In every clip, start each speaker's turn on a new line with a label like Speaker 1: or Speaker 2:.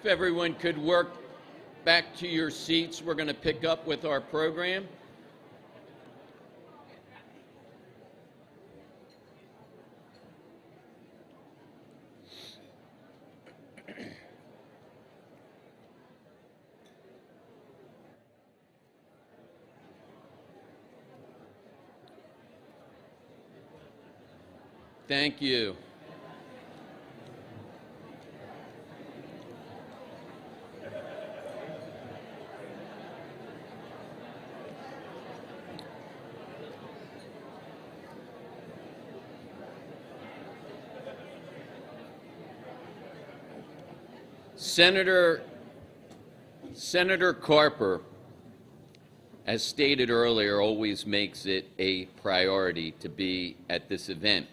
Speaker 1: If everyone could work back to your seats, we're going to pick up with our program. Thank you. Senator Carper, as stated earlier, always makes it a priority to be at this event.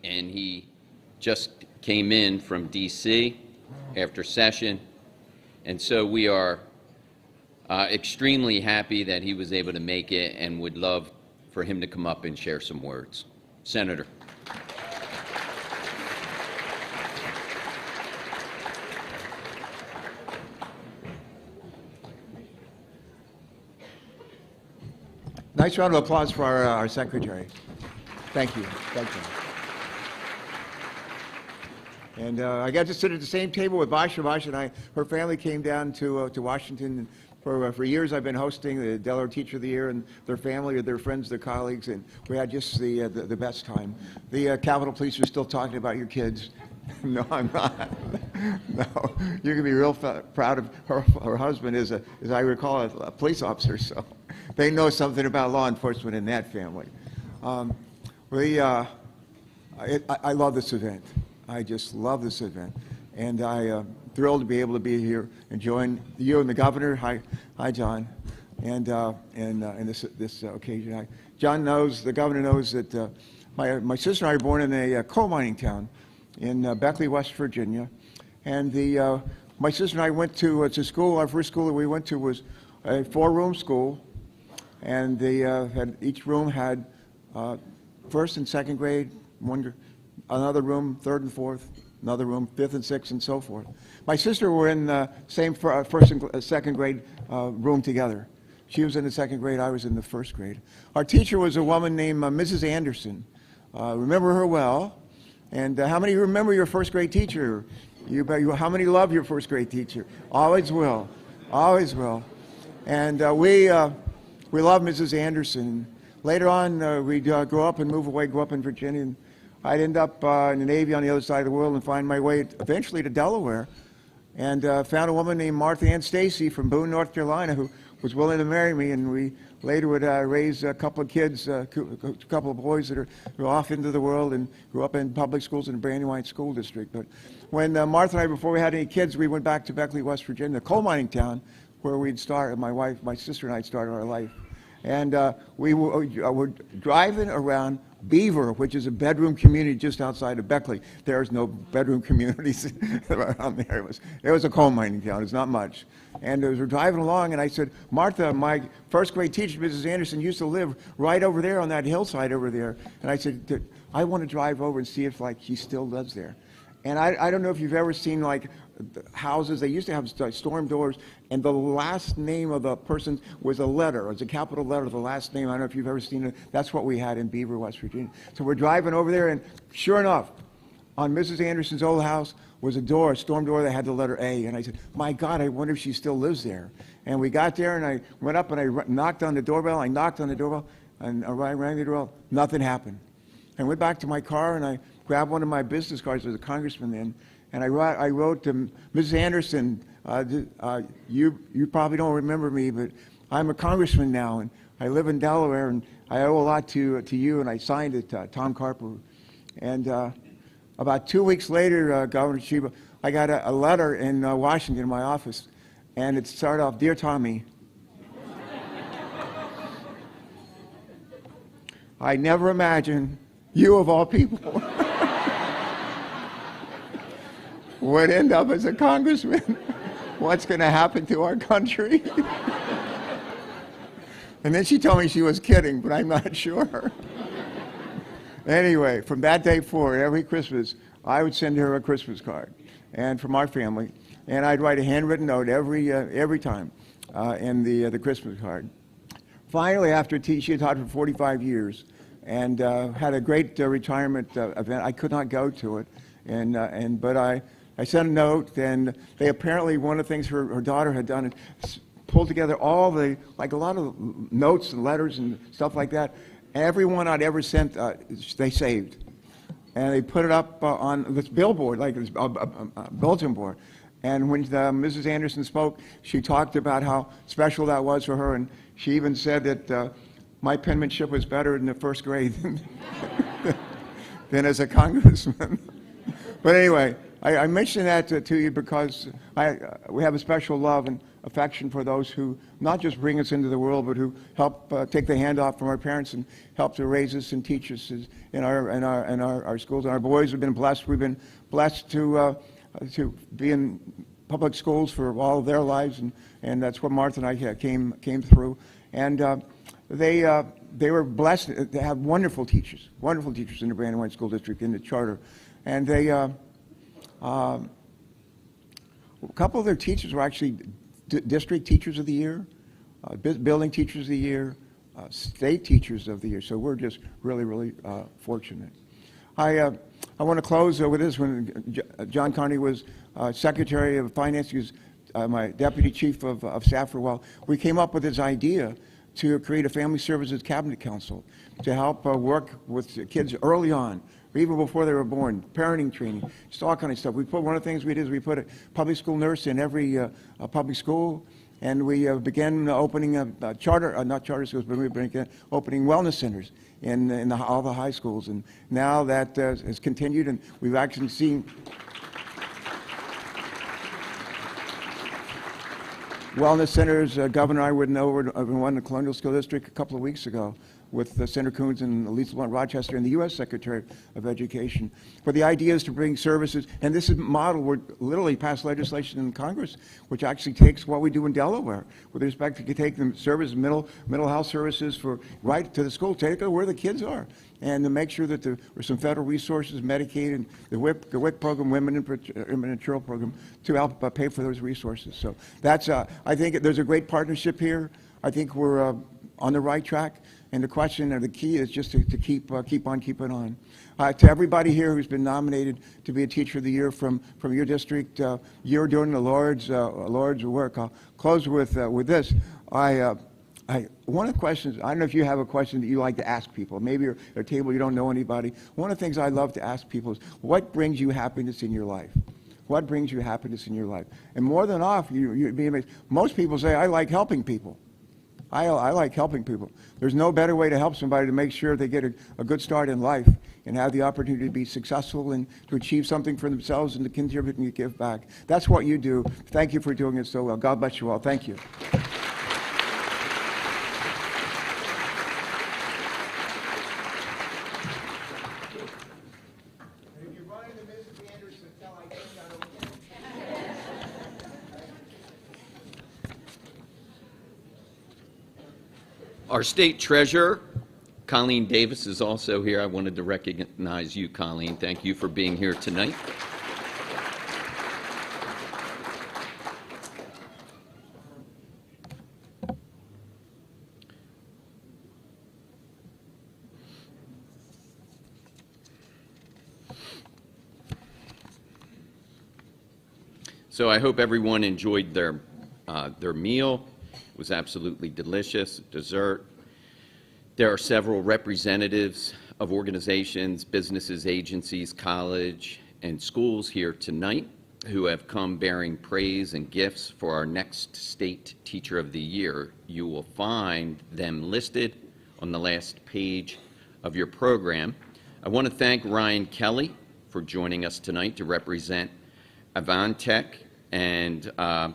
Speaker 1: And he just came in from D.C. after session. And so we are extremely happy that he was able to make it and would love for him to come up and share some words. Senator.
Speaker 2: Nice round of applause for our secretary. Thank you. Thank you. And I got to sit at the same table with Basha. Basha and her family came down to Washington. For years I've been hosting the Delaware Teacher of the Year, and their family, their friends, their colleagues, and we had just the best time. The Capitol Police are still talking about your kids. No, I'm not. No, you can be real proud of her husband is, as I recall, a police officer, so they know something about law enforcement in that family. I love this event. I just love this event, and I'm thrilled to be able to be here and join you and the governor. Hi, John, and this occasion. John knows, the governor knows that my sister and I were born in a coal mining town in Beckley, West Virginia, and my sister and I went to school. Our first school that we went to was a 4-room school, and each room had first and second grade, another room, third and fourth, another room, fifth and sixth, and so forth. My sister were in the same first and second grade room together. She was in the second grade, I was in the first grade. Our teacher was a woman named Mrs. Anderson. Remember her well. And how many remember your first grade teacher? How many love your first grade teacher? Always will. Always will. And we love Mrs. Anderson. Later on, we'd grow up and move away, grow up in Virginia. And I'd end up in the Navy on the other side of the world and find my way eventually to Delaware. And found a woman named Martha Ann Stacy from Boone, North Carolina, who was willing to marry me. And we later would raise a couple of kids, a couple of boys that are off into the world and grew up in public schools in the Brandywine School District. But when Martha and I, before we had any kids, we went back to Beckley, West Virginia, a coal mining town, where we'd started, my sister and I started our life. And we were driving around Beaver, which is a bedroom community just outside of Beckley. There's no bedroom communities around there. It was a coal mining town. It's not much. And as we're driving along, and I said, Martha, my first grade teacher, Mrs. Anderson, used to live right over there on that hillside over there. And I said, I want to drive over and see if she still lives there. And I don't know if you've ever seen houses. They used to have storm doors, and the last name of the person was a letter. It was a capital letter, the last name. I don't know if you've ever seen it. That's what we had in Beaver, West Virginia. So we're driving over there, and sure enough, on Mrs. Anderson's old house was a storm door that had the letter A. And I said, my God, I wonder if she still lives there. And we got there, and I went up and I knocked on the doorbell. I knocked on the doorbell, and I rang the doorbell. Nothing happened. I went back to my car, and I grabbed one of my business cards. There was a congressman then, and I wrote to Mrs. Anderson, you probably don't remember me, but I'm a congressman now, and I live in Delaware, and I owe a lot to you, and I signed it, Tom Carper. And about 2 weeks later, Governor Sheba, I got a letter in Washington in my office, and it started off, Dear Tommy, I never imagined you, of all people, would end up as a congressman. What's going to happen to our country? And then she told me she was kidding, but I'm not sure. Anyway, from that day forward, every Christmas, I would send her a Christmas card. And from our family, and I'd write a handwritten note every time in the Christmas card. Finally, after she had taught for 45 years, and had a great retirement event. I could not go to it, but I sent a note, and they apparently, one of the things her daughter had done is pulled together all a lot of notes and letters and stuff like that. Everyone I'd ever sent, they saved. And they put it up on this billboard, like this bulletin board. And when Mrs. Anderson spoke, she talked about how special that was for her, and she even said that my penmanship was better in the first grade than as a congressman. But anyway, I mention that to you because we have a special love and affection for those who not just bring us into the world, but who help take the hand off from our parents and help to raise us and teach us in our schools. And our boys have been blessed. We've been blessed to be in public schools for all of their lives, and that's what Martha and I came through. And they were blessed to have wonderful teachers in the Brandywine School District, in the charter. And they, a couple of their teachers were actually district teachers of the year, building teachers of the year, state teachers of the year. So we're just really, really fortunate. I want to close with this. When John Carney was Secretary of Finance, he was my deputy chief of staff for a while, we came up with this idea to create a Family Services Cabinet Council to help work with kids early on, even before they were born, parenting training, just all kind of stuff. One of the things we did is we put a public school nurse in every public school, and we began opening not charter schools, but we began opening wellness centers in all the high schools. And now that has continued, and we've actually seen wellness centers. Governor I would know over one in the Colonial School District a couple of weeks ago with Senator Coons and Lisa Blunt Rochester and the U.S. Secretary of Education. But the idea is to bring services, and this is model. We're literally passed legislation in Congress, which actually takes what we do in Delaware with respect to taking services, mental health services right to the school, take it where the kids are, and to make sure that there are some federal resources, Medicaid, and the WIC program, Women and Children program, to help pay for those resources. So that's, I think there's a great partnership here. I think we're on the right track. And the question or the key is just to keep on keeping on. To everybody here who's been nominated to be a Teacher of the Year from your district, you're doing the Lord's work. I'll close with this. One of the questions, I don't know if you have a question that you like to ask people. Maybe you're at a table, you don't know anybody. One of the things I love to ask people is, what brings you happiness in your life? What brings you happiness in your life? And more than often, you'd be amazed. Most people say, I like helping people. I like helping people. There's no better way to help somebody to make sure they get a good start in life and have the opportunity to be successful and to achieve something for themselves and to contribute and give back. That's what you do. Thank you for doing it so well. God bless you all. Thank you.
Speaker 1: Our state treasurer, Colleen Davis, is also here. I wanted to recognize you, Colleen. Thank you for being here tonight. So I hope everyone enjoyed their meal. It was absolutely delicious. Dessert. There are several representatives of organizations, businesses, agencies, college, and schools here tonight who have come bearing praise and gifts for our next State Teacher of the Year. You will find them listed on the last page of your program. I want to thank Ryan Kelly for joining us tonight to represent Avantech and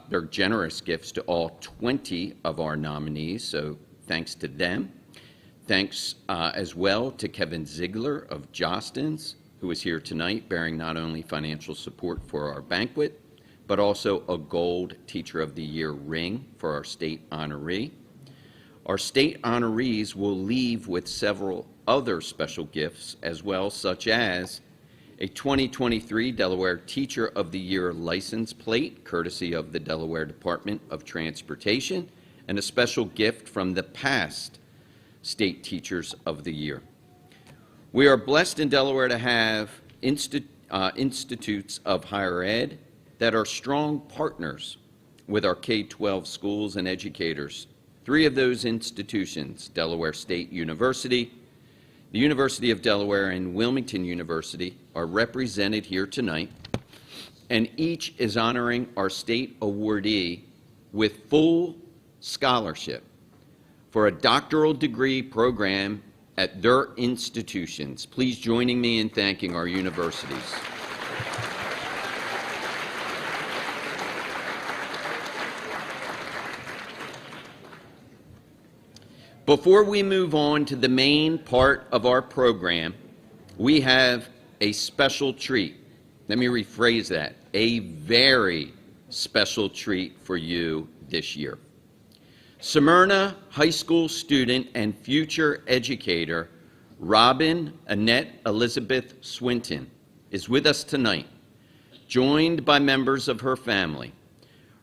Speaker 1: their generous gifts to all 20 of our nominees, so thanks to them. Thanks as well to Kevin Ziegler of Jostens, who is here tonight bearing not only financial support for our banquet, but also a Gold Teacher of the Year ring for our state honoree. Our state honorees will leave with several other special gifts as well, such as a 2023 Delaware Teacher of the Year license plate, courtesy of the Delaware Department of Transportation, and a special gift from the past State Teachers of the Year. We are blessed in Delaware to have institutes of higher ed that are strong partners with our K-12 schools and educators. Three of those institutions, Delaware State University, the University of Delaware, and Wilmington University, are represented here tonight, and each is honoring our state awardee with full scholarship for a doctoral degree program at their institutions. Please join me in thanking our universities. Before we move on to the main part of our program, we have a special treat. Let me rephrase that. A very special treat for you this year. Smyrna High School student and future educator Robin Annette Elizabeth Swinton is with us tonight, joined by members of her family.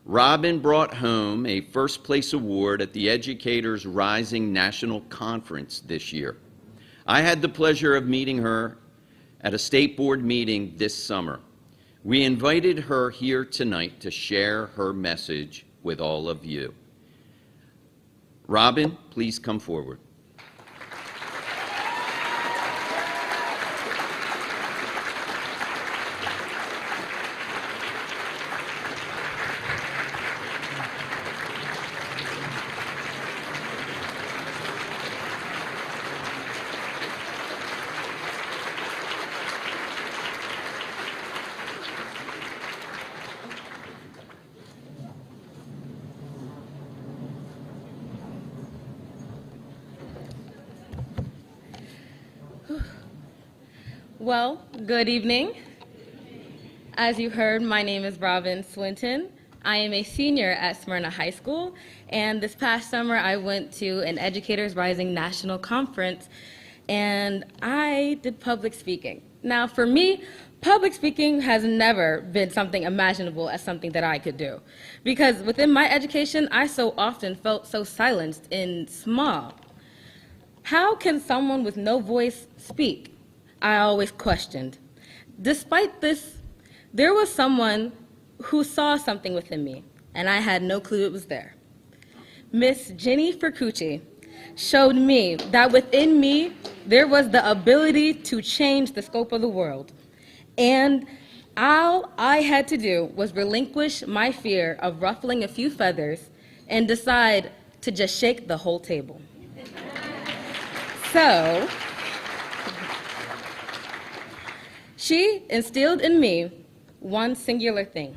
Speaker 1: Robin brought home a first place award at the Educators Rising National Conference this year. I had the pleasure of meeting her at a state board meeting this summer. We invited her here tonight to share her message with all of you. Robin, please come forward.
Speaker 3: Well, good evening. As you heard, my name is Robin Swinton. I am a senior at Smyrna High School, and this past summer I went to an Educators Rising National Conference, and I did public speaking. Now, for me, public speaking has never been something imaginable as something that I could do, because within my education, I so often felt so silenced and small. How can someone with no voice speak? I always questioned. Despite this, there was someone who saw something within me, and I had no clue it was there. Miss Jenny Fercucci showed me that within me there was the ability to change the scope of the world. And all I had to do was relinquish my fear of ruffling a few feathers and decide to just shake the whole table. So, she instilled in me one singular thing.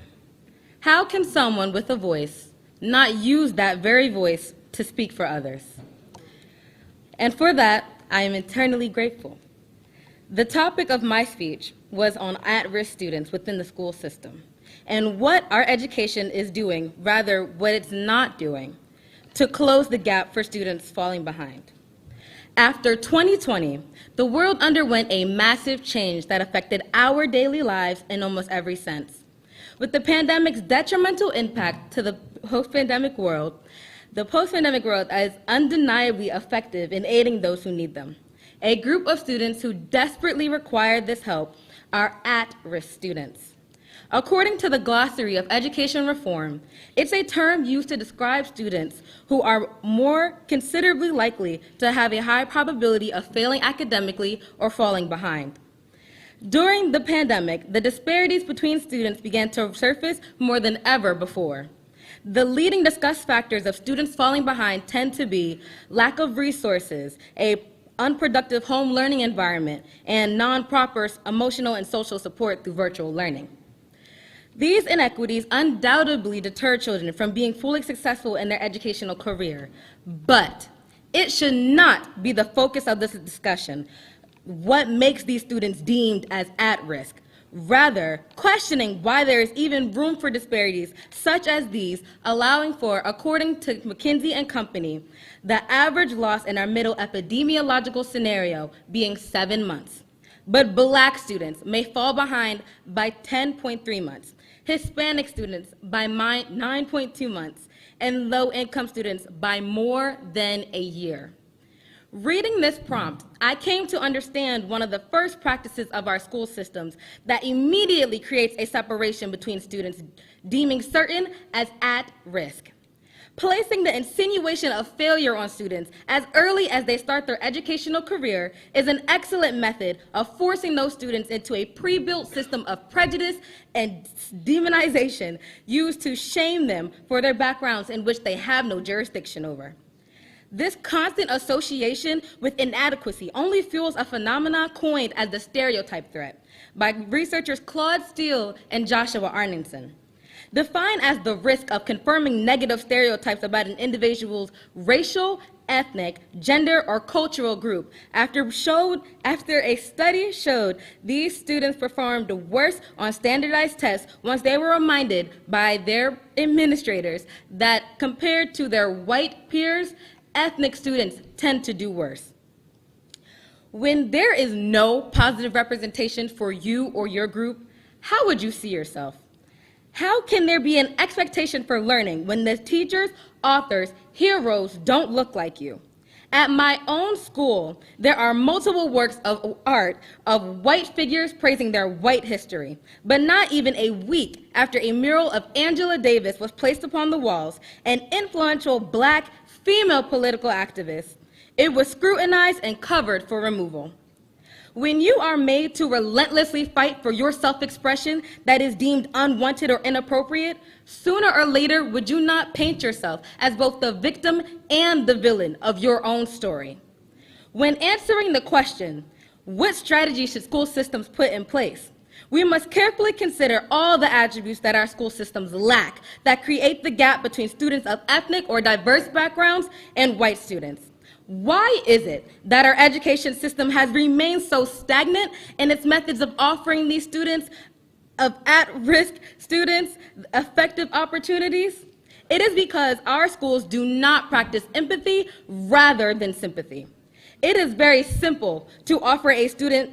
Speaker 3: How can someone with a voice not use that very voice to speak for others? And for that, I am eternally grateful. The topic of my speech was on at-risk students within the school system and what our education is doing, rather what it's not doing, to close the gap for students falling behind. After 2020, the world underwent a massive change that affected our daily lives in almost every sense. With the pandemic's detrimental impact to the post-pandemic world is undeniably effective in aiding those who need them. A group of students who desperately require this help are at-risk students. According to the Glossary of Education Reform, it's a term used to describe students who are more considerably likely to have a high probability of failing academically or falling behind. During the pandemic, the disparities between students began to surface more than ever before. The leading discussed factors of students falling behind tend to be lack of resources, a unproductive home learning environment, and non-proper emotional and social support through virtual learning. These inequities undoubtedly deter children from being fully successful in their educational career, but it should not be the focus of this discussion what makes these students deemed as at risk. Rather, questioning why there is even room for disparities such as these, allowing for, according to McKinsey and Company, the average loss in our middle epidemiological scenario being 7 months. but Black students may fall behind by 10.3 months, Hispanic students by 9.2 months, and low-income students by more than a year. Reading this prompt, I came to understand one of the first practices of our school systems that immediately creates a separation between students, deeming certain as at risk. Placing the insinuation of failure on students as early as they start their educational career is an excellent method of forcing those students into a pre-built system of prejudice and demonization used to shame them for their backgrounds in which they have no jurisdiction over. This constant association with inadequacy only fuels a phenomenon coined as the stereotype threat by researchers Claude Steele and Joshua Arneson. Defined as the risk of confirming negative stereotypes about an individual's racial, ethnic, gender, or cultural group. After a study showed these students performed worse on standardized tests once they were reminded by their administrators that compared to their white peers, ethnic students tend to do worse. When there is no positive representation for you or your group, how would you see yourself? How can there be an expectation for learning when the teachers, authors, heroes don't look like you? At my own school, there are multiple works of art of white figures praising their white history, but not even a week after a mural of Angela Davis was placed upon the walls, an influential Black female political activist, it was scrutinized and covered for removal. When you are made to relentlessly fight for your self-expression that is deemed unwanted or inappropriate, sooner or later would you not paint yourself as both the victim and the villain of your own story? When answering the question, what strategy should school systems put in place? We must carefully consider all the attributes that our school systems lack that create the gap between students of ethnic or diverse backgrounds and white students. Why is it that our education system has remained so stagnant in its methods of offering these students, of at-risk students, effective opportunities? It is because our schools do not practice empathy rather than sympathy. It is very simple to offer a student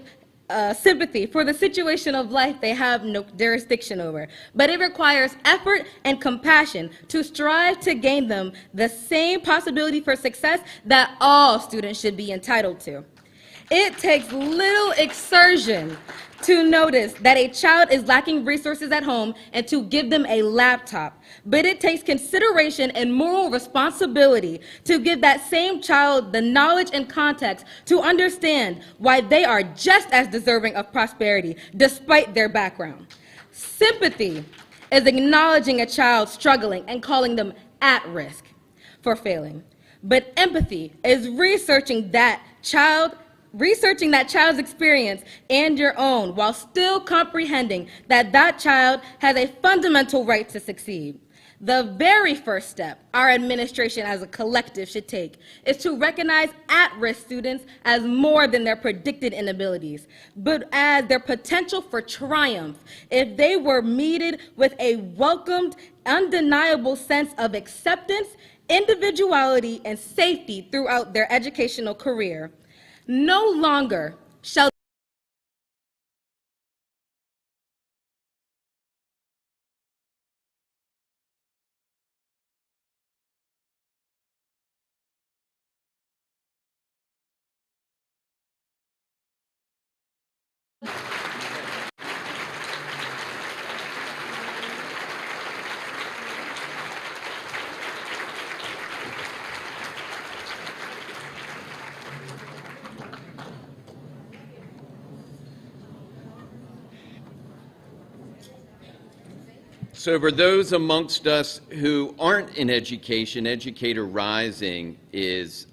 Speaker 3: sympathy for the situation of life they have no jurisdiction over, but it requires effort and compassion to strive to gain them the same possibility for success that all students should be entitled to. It takes little exertion to notice that a child is lacking resources at home and to give them a laptop. But it takes consideration and moral responsibility to give that same child the knowledge and context to understand why they are just as deserving of prosperity despite their background. Sympathy is acknowledging a child struggling and calling them at risk for failing. But empathy is researching that child's experience and your own while still comprehending that that child has a fundamental right to succeed. The very first step our administration as a collective should take is to recognize at-risk students as more than their predicted inabilities, but as their potential for triumph if they were meted with a welcomed, undeniable sense of acceptance, individuality, and safety throughout their educational career. No longer shall
Speaker 1: So for those amongst us who aren't in education, Educator Rising is,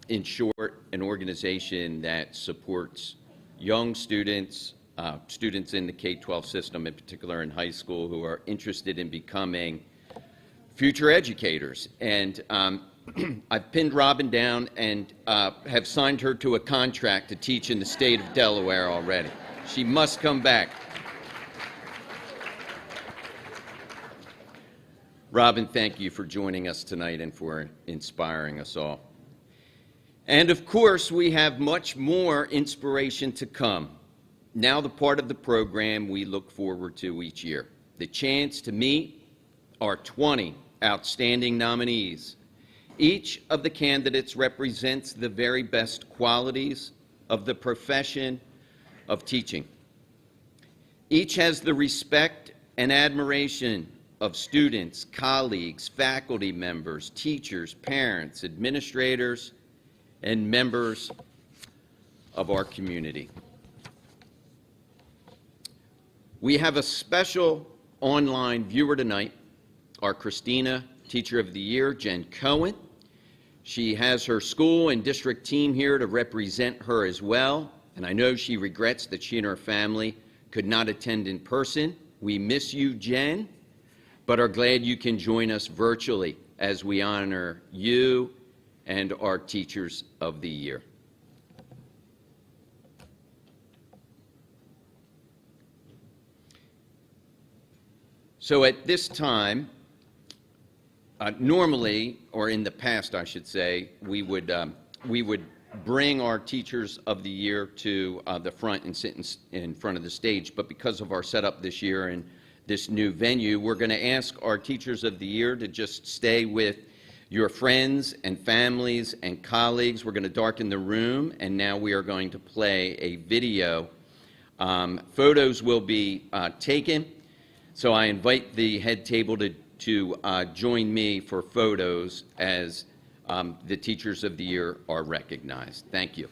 Speaker 1: in short, an organization that supports young students, students in the K-12 system, in particular in high school, who are interested in becoming future educators. And I've pinned Robin down and have signed her to a contract to teach in the state of Delaware already. She must come back. Robin, thank you for joining us tonight and for inspiring us all. And of course, we have much more inspiration to come. Now the part of the program we look forward to each year, the chance to meet our 20 outstanding nominees. Each of the candidates represents the very best qualities of the profession of teaching. Each has the respect and admiration of students, colleagues, faculty members, teachers, parents, administrators, and members of our community. We have a special online viewer tonight, our Christina Teacher of the Year, Jen Cohen. She has her school and district team here to represent her as well, and I know she regrets that she and her family could not attend in person. We miss you, Jen, but are glad you can join us virtually as we honor you and our Teachers of the Year. So at this time, normally, or in the past, I should say, we would bring our Teachers of the Year to the front and sit in front of the stage. But because of our setup this year and this new venue, we're going to ask our Teachers of the Year to just stay with your friends and families and colleagues. We're going to darken the room, and now we are going to play a video. Photos will be taken, so I invite the head table to join me for photos as the Teachers of the Year are recognized. Thank you.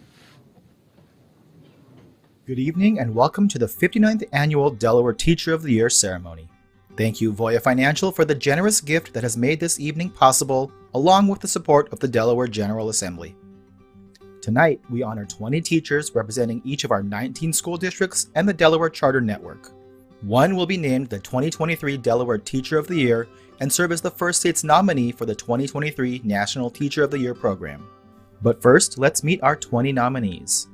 Speaker 4: Good evening and welcome to the 59th Annual Delaware Teacher of the Year ceremony. Thank you, Voya Financial, for the generous gift that has made this evening possible, along with the support of the Delaware General Assembly. Tonight, we honor 20 teachers representing each of our 19 school districts and the Delaware Charter Network. One will be named the 2023 Delaware Teacher of the Year and serve as the first state's nominee for the 2023 National Teacher of the Year program. But first, let's meet our 20 nominees.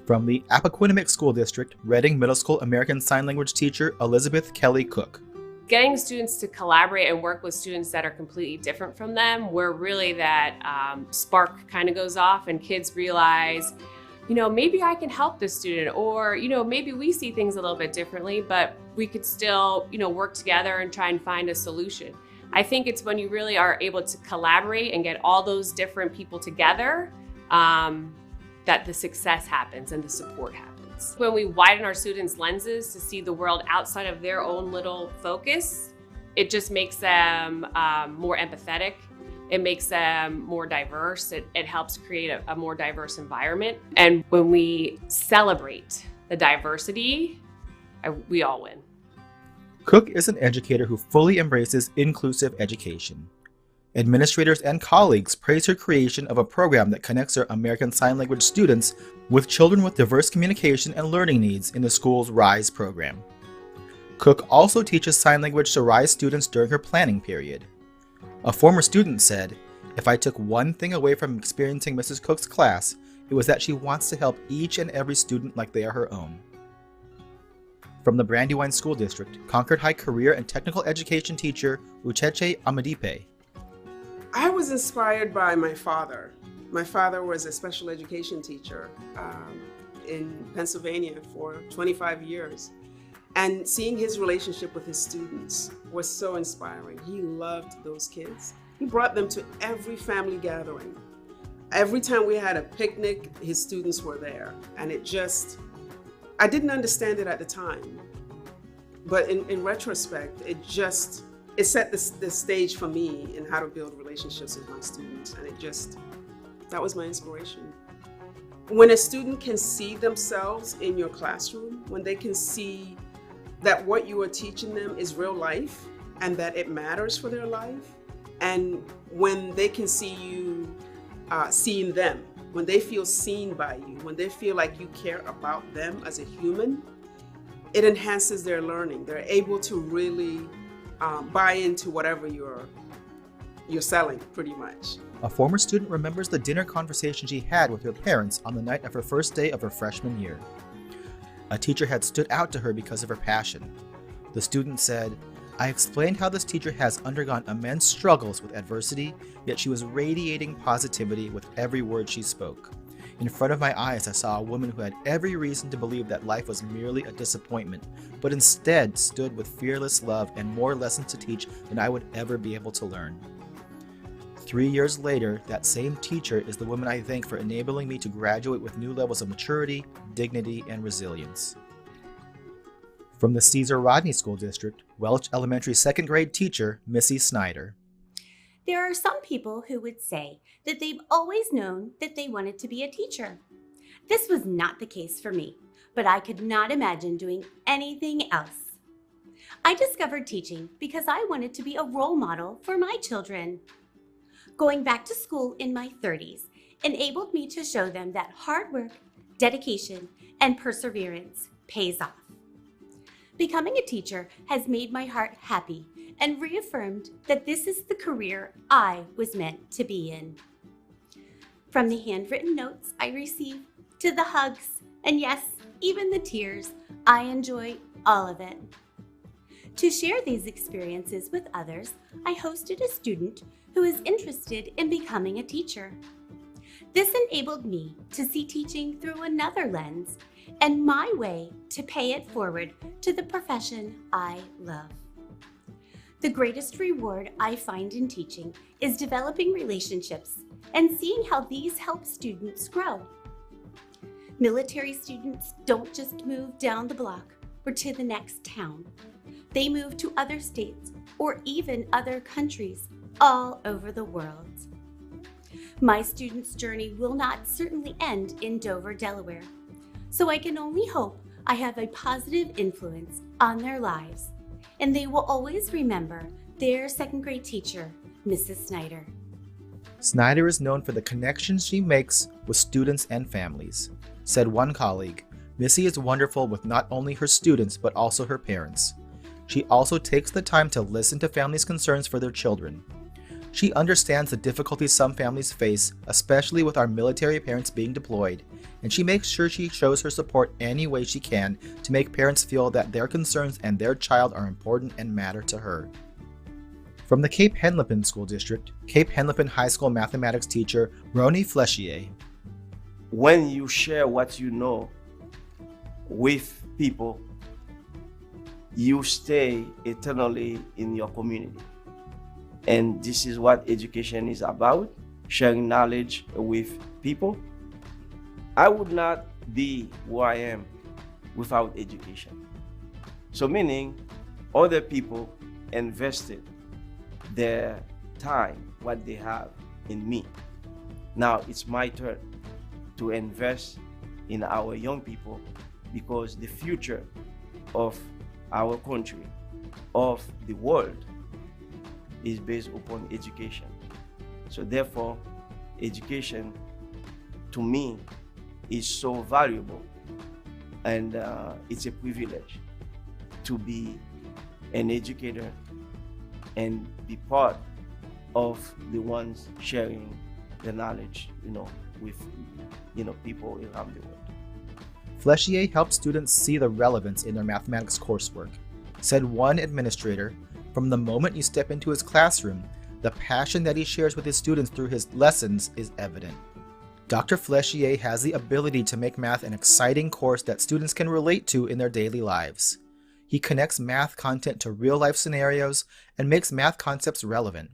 Speaker 4: From the Appoquinimink School District, Reading Middle School American Sign Language teacher Elizabeth Kelly Cook.
Speaker 5: Getting students to collaborate and work with students that are completely different from them, where really that spark kind of goes off and kids realize, maybe I can help this student, or, maybe we see things a little bit differently, but we could still, work together and try and find a solution. I think it's when you really are able to collaborate and get all those different people together that the success happens and the support happens. When we widen our students' lenses to see the world outside of their own little focus, it just makes them more empathetic. It makes them more diverse. It helps create a more diverse environment. And when we celebrate the diversity, we all win.
Speaker 4: Cook is an educator who fully embraces inclusive education. Administrators and colleagues praise her creation of a program that connects her American Sign Language students with children with diverse communication and learning needs in the school's RISE program. Cook also teaches sign language to RISE students during her planning period. A former student said, "If I took one thing away from experiencing Mrs. Cook's class, it was that she wants to help each and every student like they are her own." From the Brandywine School District, Concord High career and technical education teacher Ucheche Amadipe.
Speaker 6: I was inspired by my father. My father was a special education teacher in Pennsylvania for 25 years. And seeing his relationship with his students was so inspiring. He loved those kids. He brought them to every family gathering. Every time we had a picnic, his students were there. And I didn't understand it at the time. But in retrospect, it set the stage for me in how to build relationships with my students. And that was my inspiration. When a student can see themselves in your classroom, when they can see that what you are teaching them is real life and that it matters for their life, and when they can see you seeing them, when they feel seen by you, when they feel like you care about them as a human, it enhances their learning. They're able to really buy into whatever you're selling, pretty much.
Speaker 4: A former student remembers the dinner conversation she had with her parents on the night of her first day of her freshman year. A teacher had stood out to her because of her passion. The student said, I explained how this teacher has undergone immense struggles with adversity, yet she was radiating positivity with every word she spoke. In front of my eyes, I saw a woman who had every reason to believe that life was merely a disappointment, but instead stood with fearless love and more lessons to teach than I would ever be able to learn. 3 years later, that same teacher is the woman I thank for enabling me to graduate with new levels of maturity, dignity, and resilience. From the Cesar Rodney School District, Welch Elementary second grade teacher, Missy Snyder.
Speaker 7: There are some people who would say that they've always known that they wanted to be a teacher. This was not the case for me, but I could not imagine doing anything else. I discovered teaching because I wanted to be a role model for my children. Going back to school in my 30s enabled me to show them that hard work, dedication, and perseverance pays off. Becoming a teacher has made my heart happy and reaffirmed that this is the career I was meant to be in. From the handwritten notes I receive to the hugs, and yes, even the tears, I enjoy all of it. To share these experiences with others, I hosted a student who is interested in becoming a teacher. This enabled me to see teaching through another lens and my way to pay it forward to the profession I love. The greatest reward I find in teaching is developing relationships and seeing how these help students grow. Military students don't just move down the block or to the next town. They move to other states or even other countries all over the world. My students' journey will not certainly end in Dover, Delaware, so I can only hope I have a positive influence on their lives, and they will always remember their second grade teacher, Mrs. Snyder.
Speaker 4: Snyder is known for the connections she makes with students and families. Said one colleague, Missy is wonderful with not only her students but also her parents. She also takes the time to listen to families' concerns for their children. She understands the difficulties some families face, especially with our military parents being deployed, and she makes sure she shows her support any way she can to make parents feel that their concerns and their child are important and matter to her. From the Cape Henlopen School District, Cape Henlopen High School mathematics teacher Roni Flechier.
Speaker 8: When you share what you know with people, you stay eternally in your community. And this is what education is about, sharing knowledge with people. I would not be who I am without education. So meaning other people invested their time, what they have in me. Now it's my turn to invest in our young people, because the future of our country, of the world, is based upon education. So therefore, education to me is so valuable, and it's a privilege to be an educator and be part of the ones sharing the knowledge, with people around the world.
Speaker 4: Flechier helps students see the relevance in their mathematics coursework. Said one administrator, from the moment you step into his classroom, the passion that he shares with his students through his lessons is evident. Dr. Flechier has the ability to make math an exciting course that students can relate to in their daily lives. He connects math content to real-life scenarios and makes math concepts relevant.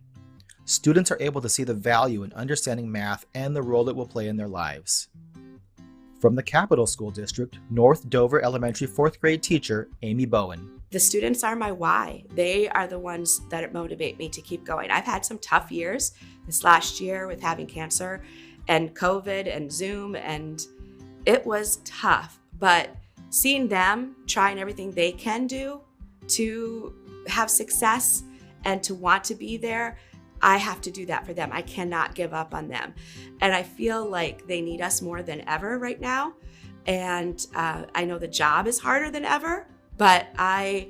Speaker 4: Students are able to see the value in understanding math and the role it will play in their lives. From the Capital School District, North Dover Elementary 4th grade teacher Amy Bowen.
Speaker 9: The students are my why. They are the ones that motivate me to keep going. I've had some tough years this last year with having cancer and COVID and Zoom, and it was tough. But seeing them trying everything they can do to have success and to want to be there, I have to do that for them. I cannot give up on them. And I feel like they need us more than ever right now. And I know the job is harder than ever, but I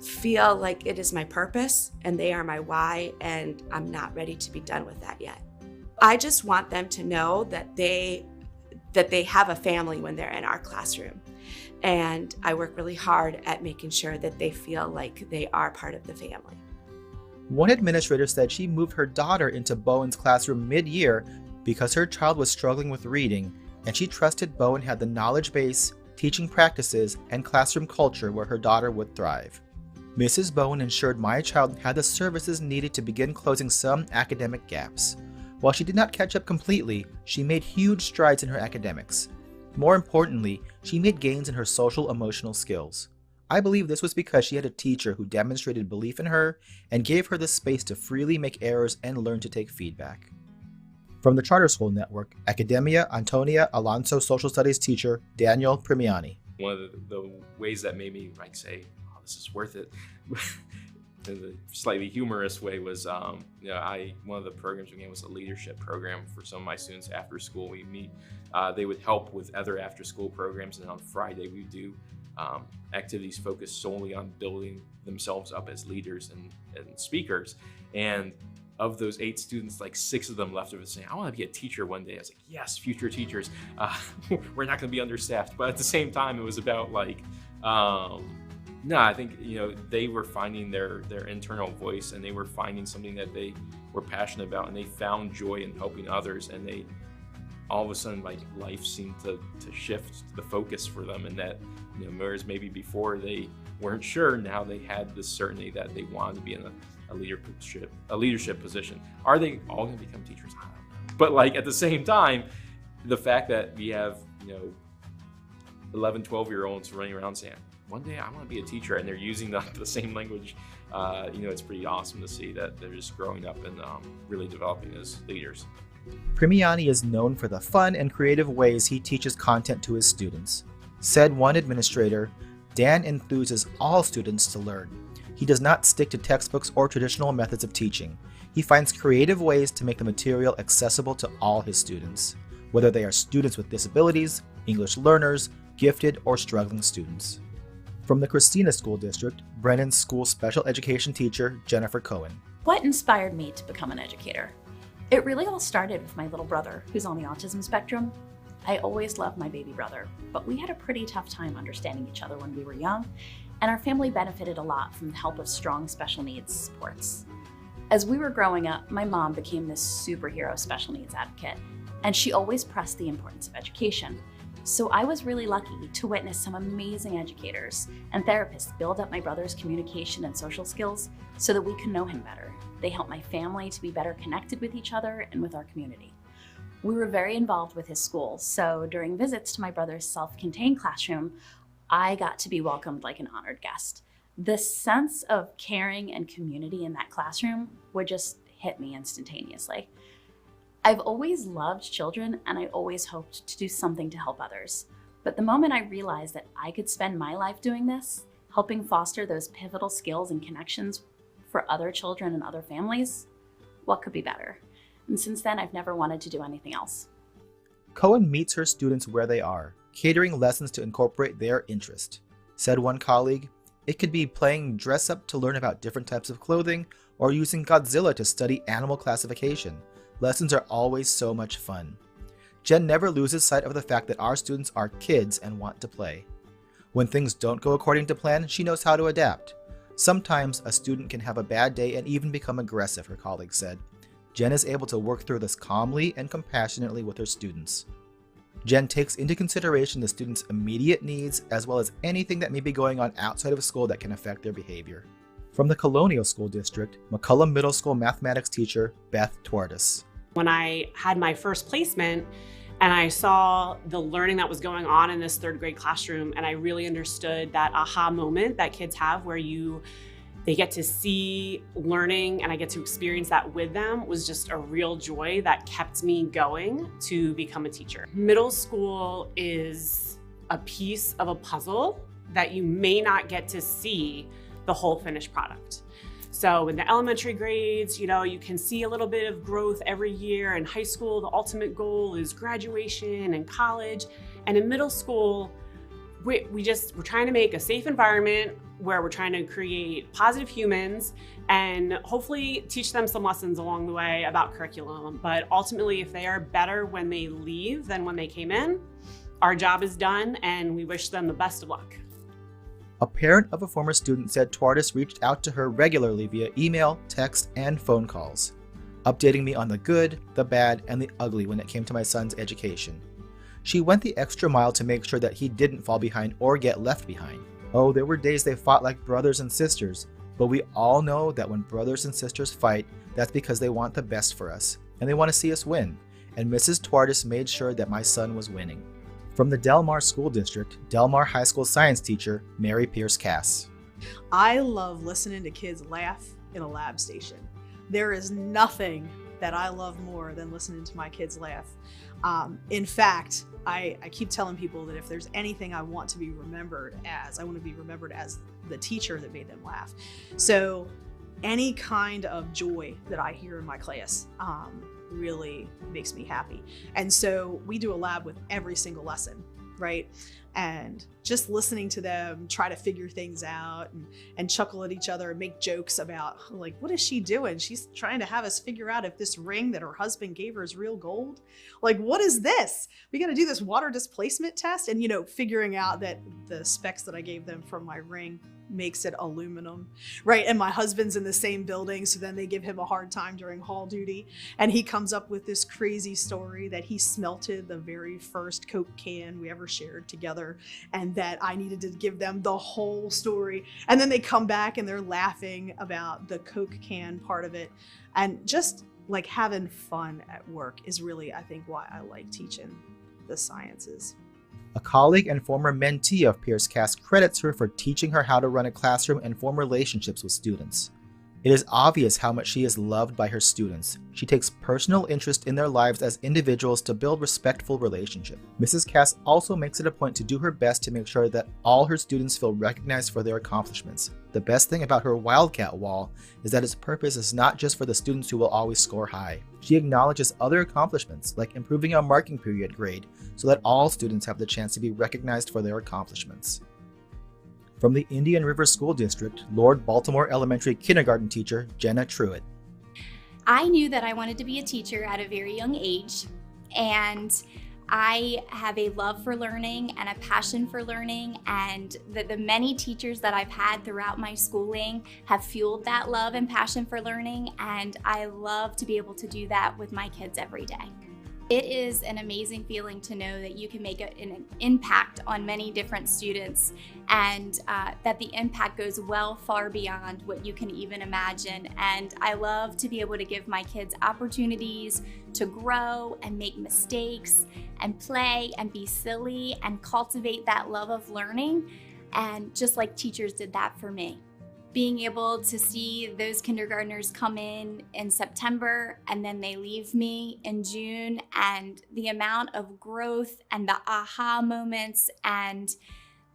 Speaker 9: feel like it is my purpose and they are my why, and I'm not ready to be done with that yet. I just want them to know that they that they have a family when they're in our classroom. And I work really hard at making sure that they feel like they are part of the family.
Speaker 4: One administrator said she moved her daughter into Bowen's classroom mid-year because her child was struggling with reading, and she trusted Bowen had the knowledge base, teaching practices, and classroom culture where her daughter would thrive. Mrs. Bowen ensured my child had the services needed to begin closing some academic gaps. While she did not catch up completely, she made huge strides in her academics. More importantly, she made gains in her social-emotional skills. I believe this was because she had a teacher who demonstrated belief in her and gave her the space to freely make errors and learn to take feedback. From the Charter School Network, Academia Antonia Alonso Social Studies teacher Daniel Primiani.
Speaker 10: One of the ways that made me say, oh, this is worth it, in a slightly humorous way was, one of the programs we gave was a leadership program for some of my students after school. We meet, they would help with other after school programs, and on Friday we do activities focused solely on building themselves up as leaders and speakers. And of those 8 students, 6 of them left of it saying, I want to be a teacher one day. I was like, yes, future teachers. We're not going to be understaffed. But at the same time, it was about I think, they were finding their internal voice, and they were finding something that they were passionate about, and they found joy in helping others. And they, all of a sudden, life seemed to shift the focus for them, and that, whereas maybe before they weren't sure, now they had the certainty that they wanted to be in a leadership position. Are they all going to become teachers? I don't know. But at the same time, the fact that we have 11, 12-year-olds running around saying, one day I want to be a teacher, and they're using the same language, it's pretty awesome to see that they're just growing up and really developing as leaders.
Speaker 4: Primiani is known for the fun and creative ways he teaches content to his students. Said one administrator, Dan enthuses all students to learn. He does not stick to textbooks or traditional methods of teaching. He finds creative ways to make the material accessible to all his students, whether they are students with disabilities, English learners, gifted, or struggling students. From the Christina School District, Brennan's school special education teacher, Jennifer Cohen.
Speaker 11: What inspired me to become an educator? It really all started with my little brother, who's on the autism spectrum. I always loved my baby brother, but we had a pretty tough time understanding each other when we were young, and our family benefited a lot from the help of strong special needs supports. As we were growing up, my mom became this superhero special needs advocate, and she always pressed the importance of education. So I was really lucky to witness some amazing educators and therapists build up my brother's communication and social skills so that we could know him better. They helped my family to be better connected with each other and with our community. We were very involved with his school, so during visits to my brother's self-contained classroom, I got to be welcomed like an honored guest. The sense of caring and community in that classroom would just hit me instantaneously. I've always loved children, and I always hoped to do something to help others. But the moment I realized that I could spend my life doing this, helping foster those pivotal skills and connections for other children and other families, what could be better? And since then, I've never wanted to do anything else.
Speaker 4: Cohen meets her students where they are, catering lessons to incorporate their interest. Said one colleague, it could be playing dress up to learn about different types of clothing, or using Godzilla to study animal classification. Lessons are always so much fun. Jen never loses sight of the fact that our students are kids and want to play. When things don't go according to plan, she knows how to adapt. Sometimes a student can have a bad day and even become aggressive, her colleague said. Jen is able to work through this calmly and compassionately with her students. Jen takes into consideration the students' immediate needs as well as anything that may be going on outside of school that can affect their behavior. From the Colonial School District, McCullough Middle School mathematics teacher Beth Tortis.
Speaker 12: When I had my first placement and I saw the learning that was going on in this third grade classroom, and I really understood that aha moment that kids have where they get to see learning and I get to experience that with them, was just a real joy that kept me going to become a teacher. Middle school is a piece of a puzzle that you may not get to see the whole finished product. So in the elementary grades, you can see a little bit of growth every year. In high school, the ultimate goal is graduation and college. And in middle school, we're trying to make a safe environment where we're trying to create positive humans and hopefully teach them some lessons along the way about curriculum. But ultimately, if they are better when they leave than when they came in, our job is done, and we wish them the best of luck.
Speaker 4: A parent of a former student said Twardis reached out to her regularly via email, text, and phone calls, updating me on the good, the bad, and the ugly when it came to my son's education. She went the extra mile to make sure that he didn't fall behind or get left behind. Oh, there were days they fought like brothers and sisters, but we all know that when brothers and sisters fight, that's because they want the best for us, and they want to see us win, and Mrs. Twardis made sure that my son was winning. From the Delmar School District, Delmar High School science teacher, Mary Pierce-Cass.
Speaker 13: I love listening to kids laugh in a lab station. There is nothing that I love more than listening to my kids laugh. In fact, I keep telling people that if there's anything I want to be remembered as, I want to be remembered as the teacher that made them laugh. So any kind of joy that I hear in my class really makes me happy. And so we do a lab with every single lesson, right? And just listening to them try to figure things out and chuckle at each other and make jokes about, like, what is she doing? She's trying to have us figure out if this ring that her husband gave her is real gold. Like, what is this? We got to do this water displacement test. And, figuring out that the specs that I gave them from my ring makes it aluminum, right? And my husband's in the same building, so then they give him a hard time during hall duty, and he comes up with this crazy story that he smelted the very first Coke can we ever shared together, and that I needed to give them the whole story. And then they come back and they're laughing about the Coke can part of it, and just like having fun at work is really, I think, why I like teaching the sciences.
Speaker 4: A colleague and former mentee of Pierce-Cass credits her for teaching her how to run a classroom and form relationships with students. It is obvious how much she is loved by her students. She takes personal interest in their lives as individuals to build respectful relationships. Mrs. Cass also makes it a point to do her best to make sure that all her students feel recognized for their accomplishments. The best thing about her Wildcat wall is that its purpose is not just for the students who will always score high. She acknowledges other accomplishments, like improving a marking period grade, so that all students have the chance to be recognized for their accomplishments. From the Indian River School District, Lord Baltimore Elementary kindergarten teacher Jenna Truitt.
Speaker 14: I knew that I wanted to be a teacher at a very young age, and I have a love for learning and a passion for learning, and the many teachers that I've had throughout my schooling have fueled that love and passion for learning, and I love to be able to do that with my kids every day. It is an amazing feeling to know that you can make an impact on many different students, and that the impact goes well far beyond what you can even imagine. And I love to be able to give my kids opportunities to grow and make mistakes and play and be silly and cultivate that love of learning. And just like teachers did that for me. Being able to see those kindergartners come in September and then they leave me in June, and the amount of growth and the aha moments and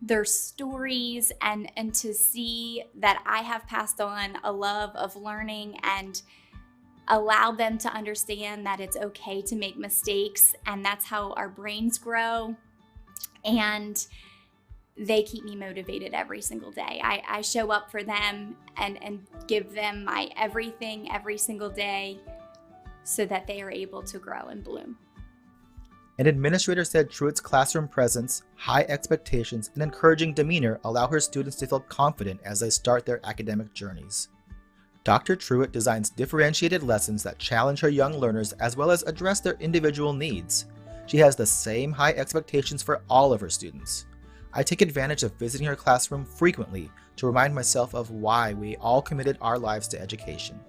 Speaker 14: their stories, and to see that I have passed on a love of learning and allow them to understand that it's okay to make mistakes, and that's how our brains grow. And they keep me motivated every single day. I show up for them and give them my everything every single day so that they are able to grow and bloom.
Speaker 4: An administrator said Truitt's classroom presence, high expectations, and encouraging demeanor allow her students to feel confident as they start their academic journeys. Dr. Truitt designs differentiated lessons that challenge her young learners as well as address their individual needs. She has the same high expectations for all of her students. I take advantage of visiting her classroom frequently to remind myself of why we all committed our lives to education.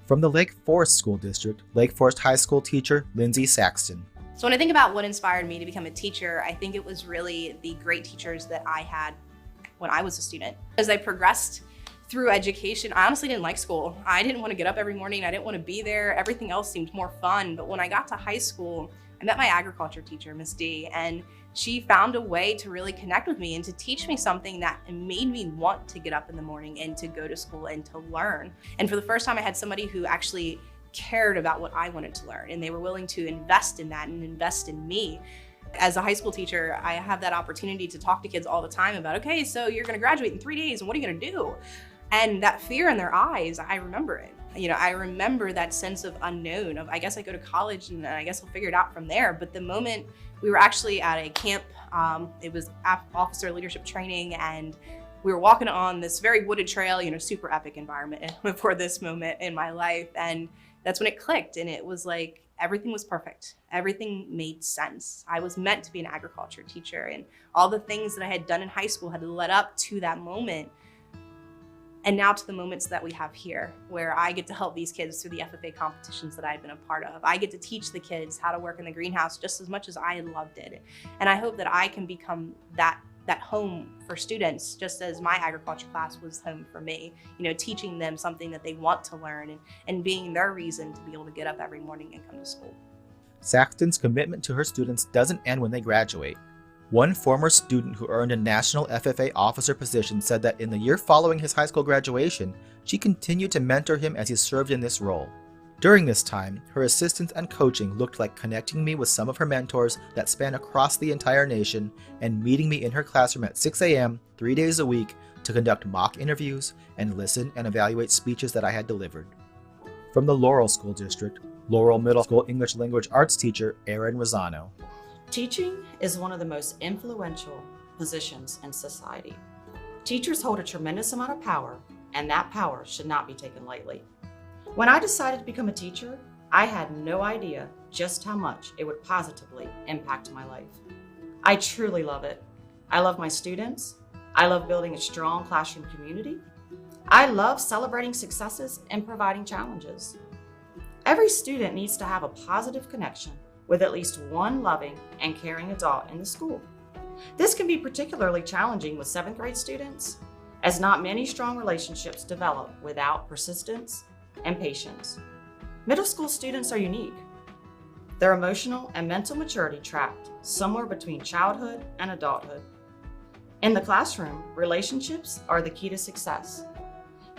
Speaker 4: From the Lake Forest School District, Lake Forest High School teacher Lindsay Saxton.
Speaker 15: So when I think about what inspired me to become a teacher, I think it was really the great teachers that I had when I was a student. As I progressed through education, I honestly didn't like school. I didn't want to get up every morning. I didn't want to be there. Everything else seemed more fun. But when I got to high school, I met my agriculture teacher, Miss D, and she found a way to really connect with me and to teach me something that made me want to get up in the morning and to go to school and to learn. And for the first time, I had somebody who actually cared about what I wanted to learn, and they were willing to invest in that and invest in me. As a high school teacher, I have that opportunity to talk to kids all the time about, okay, so you're gonna graduate in 3 days and what are you gonna do? And that fear in their eyes, I remember it. I remember that sense of unknown of, I guess I go to college and I guess I'll figure it out from there. But the moment we were actually at a camp, it was officer leadership training, and we were walking on this very wooded trail, super epic environment for this moment in my life. And that's when it clicked, and it was like, everything was perfect. Everything made sense. I was meant to be an agriculture teacher, and all the things that I had done in high school had led up to that moment. And now to the moments that we have here, where I get to help these kids through the FFA competitions that I've been a part of. I get to teach the kids how to work in the greenhouse just as much as I loved it. And I hope that I can become that home for students, just as my agriculture class was home for me, teaching them something that they want to learn and being their reason to be able to get up every morning and come to school.
Speaker 4: Saxton's commitment to her students doesn't end when they graduate. One former student who earned a national FFA officer position said that in the year following his high school graduation, she continued to mentor him as he served in this role. During this time, her assistance and coaching looked like connecting me with some of her mentors that span across the entire nation and meeting me in her classroom at 6 a.m. 3 days a week to conduct mock interviews and listen and evaluate speeches that I had delivered. From the Laurel School District, Laurel Middle School English Language Arts teacher Erin Rosano.
Speaker 16: Teaching is one of the most influential positions in society. Teachers hold a tremendous amount of power, and that power should not be taken lightly. When I decided to become a teacher, I had no idea just how much it would positively impact my life. I truly love it. I love my students. I love building a strong classroom community. I love celebrating successes and providing challenges. Every student needs to have a positive connection with at least one loving and caring adult in the school. This can be particularly challenging with 7th grade students, as not many strong relationships develop without persistence and patience. Middle school students are unique. Their emotional and mental maturity trapped somewhere between childhood and adulthood. In the classroom, relationships are the key to success.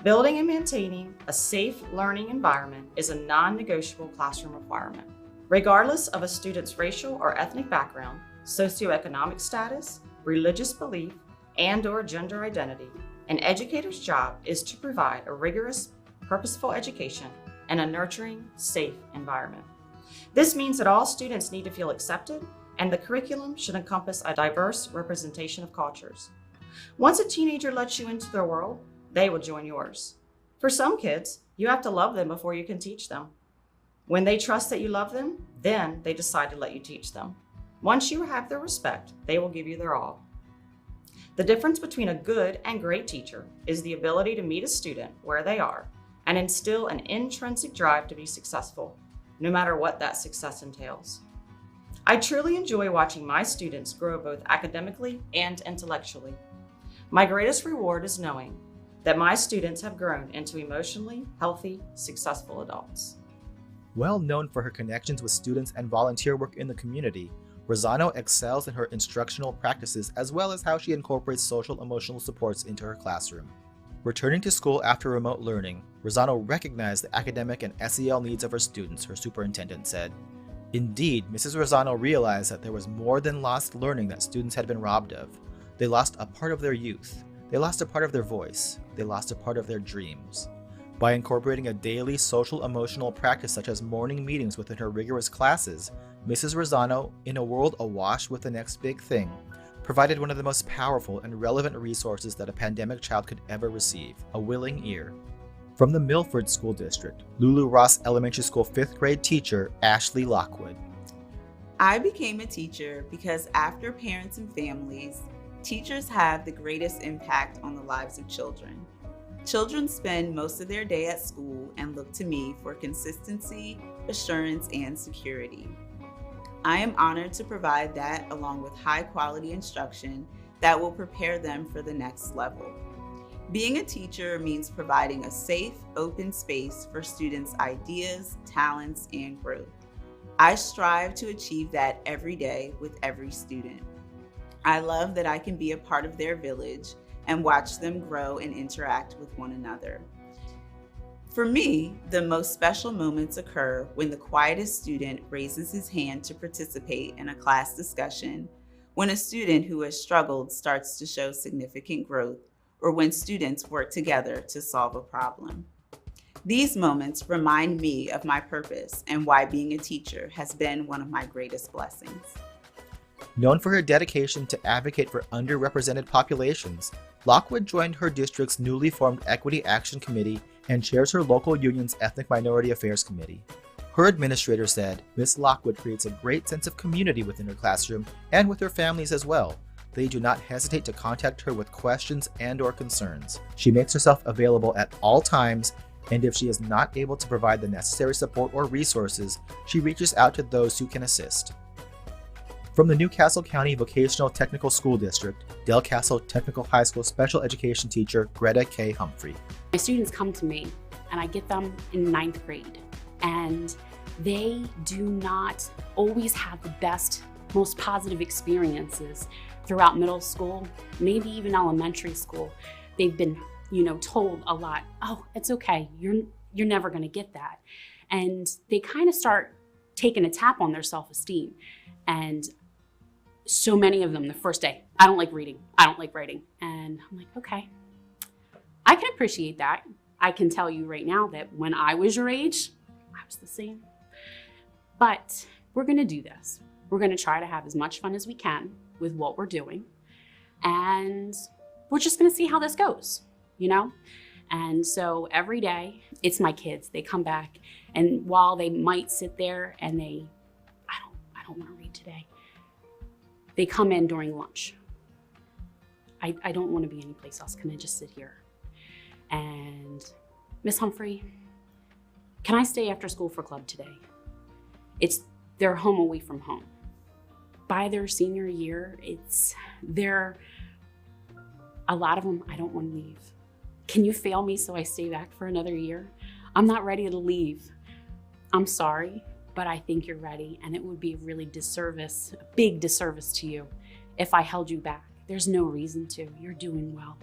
Speaker 16: Building and maintaining a safe learning environment is a non-negotiable classroom requirement. Regardless of a student's racial or ethnic background, socioeconomic status, religious belief, and/or gender identity, an educator's job is to provide a rigorous, purposeful education and a nurturing, safe environment. This means that all students need to feel accepted, and the curriculum should encompass a diverse representation of cultures. Once a teenager lets you into their world, they will join yours. For some kids, you have to love them before you can teach them. When they trust that you love them, then they decide to let you teach them. Once you have their respect, they will give you their all. The difference between a good and great teacher is the ability to meet a student where they are and instill an intrinsic drive to be successful, no matter what that success entails. I truly enjoy watching my students grow both academically and intellectually. My greatest reward is knowing that my students have grown into emotionally healthy, successful adults.
Speaker 4: Well known for her connections with students and volunteer work in the community, Rosano excels in her instructional practices as well as how she incorporates social-emotional supports into her classroom. Returning to school after remote learning, Rosano recognized the academic and SEL needs of her students, her superintendent said. Indeed, Mrs. Rosano realized that there was more than lost learning that students had been robbed of. They lost a part of their youth. They lost a part of their voice. They lost a part of their dreams. By incorporating a daily social-emotional practice such as morning meetings within her rigorous classes, Mrs. Rosano, in a world awash with the next big thing, provided one of the most powerful and relevant resources that a pandemic child could ever receive, a willing ear. From the Milford School District, Lulu Ross Elementary School 5th grade teacher Ashley Lockwood.
Speaker 17: I became a teacher because after parents and families, teachers have the greatest impact on the lives of children. Children spend most of their day at school and look to me for consistency, assurance, and security. I am honored to provide that along with high-quality instruction that will prepare them for the next level. Being a teacher means providing a safe, open space for students' ideas, talents, and growth. I strive to achieve that every day with every student. I love that I can be a part of their village and watch them grow and interact with one another. For me, the most special moments occur when the quietest student raises his hand to participate in a class discussion, when a student who has struggled starts to show significant growth, or when students work together to solve a problem. These moments remind me of my purpose and why being a teacher has been one of my greatest blessings.
Speaker 4: Known for her dedication to advocate for underrepresented populations, Lockwood joined her district's newly formed Equity Action Committee and chairs her local union's Ethnic Minority Affairs Committee. Her administrator said Ms. Lockwood creates a great sense of community within her classroom and with her families as well. They do not hesitate to contact her with questions and/or concerns. She makes herself available at all times, and if she is not able to provide the necessary support or resources, she reaches out to those who can assist. From the Newcastle County Vocational Technical School District, Del Castle Technical High School Special Education Teacher Greta K. Humphrey.
Speaker 12: My students come to me, and I get them in 9th grade, and they do not always have the best, most positive experiences throughout middle school, maybe even elementary school. They've been, told a lot, oh, it's okay, you're never gonna get that. And they kind of start taking a tap on their self-esteem. And so many of them, the first day, I don't like reading, I don't like writing. And I'm like, okay, I can appreciate that. I can tell you right now that when I was your age, I was the same. But we're gonna do this. We're gonna try to have as much fun as we can with what we're doing. And we're just gonna see how this goes, And so every day, it's my kids. They come back, and while they might sit there and I don't wanna read today, they come in during lunch. I don't wanna be anyplace else. Can I just sit here? And Miss Humphrey, can I stay after school for club today? They're home away from home. By their senior year, a lot of them, I don't want to leave. Can you fail me so I stay back for another year? I'm not ready to leave. I'm sorry, but I think you're ready, and it would be a big disservice to you if I held you back. There's no reason to. You're doing well.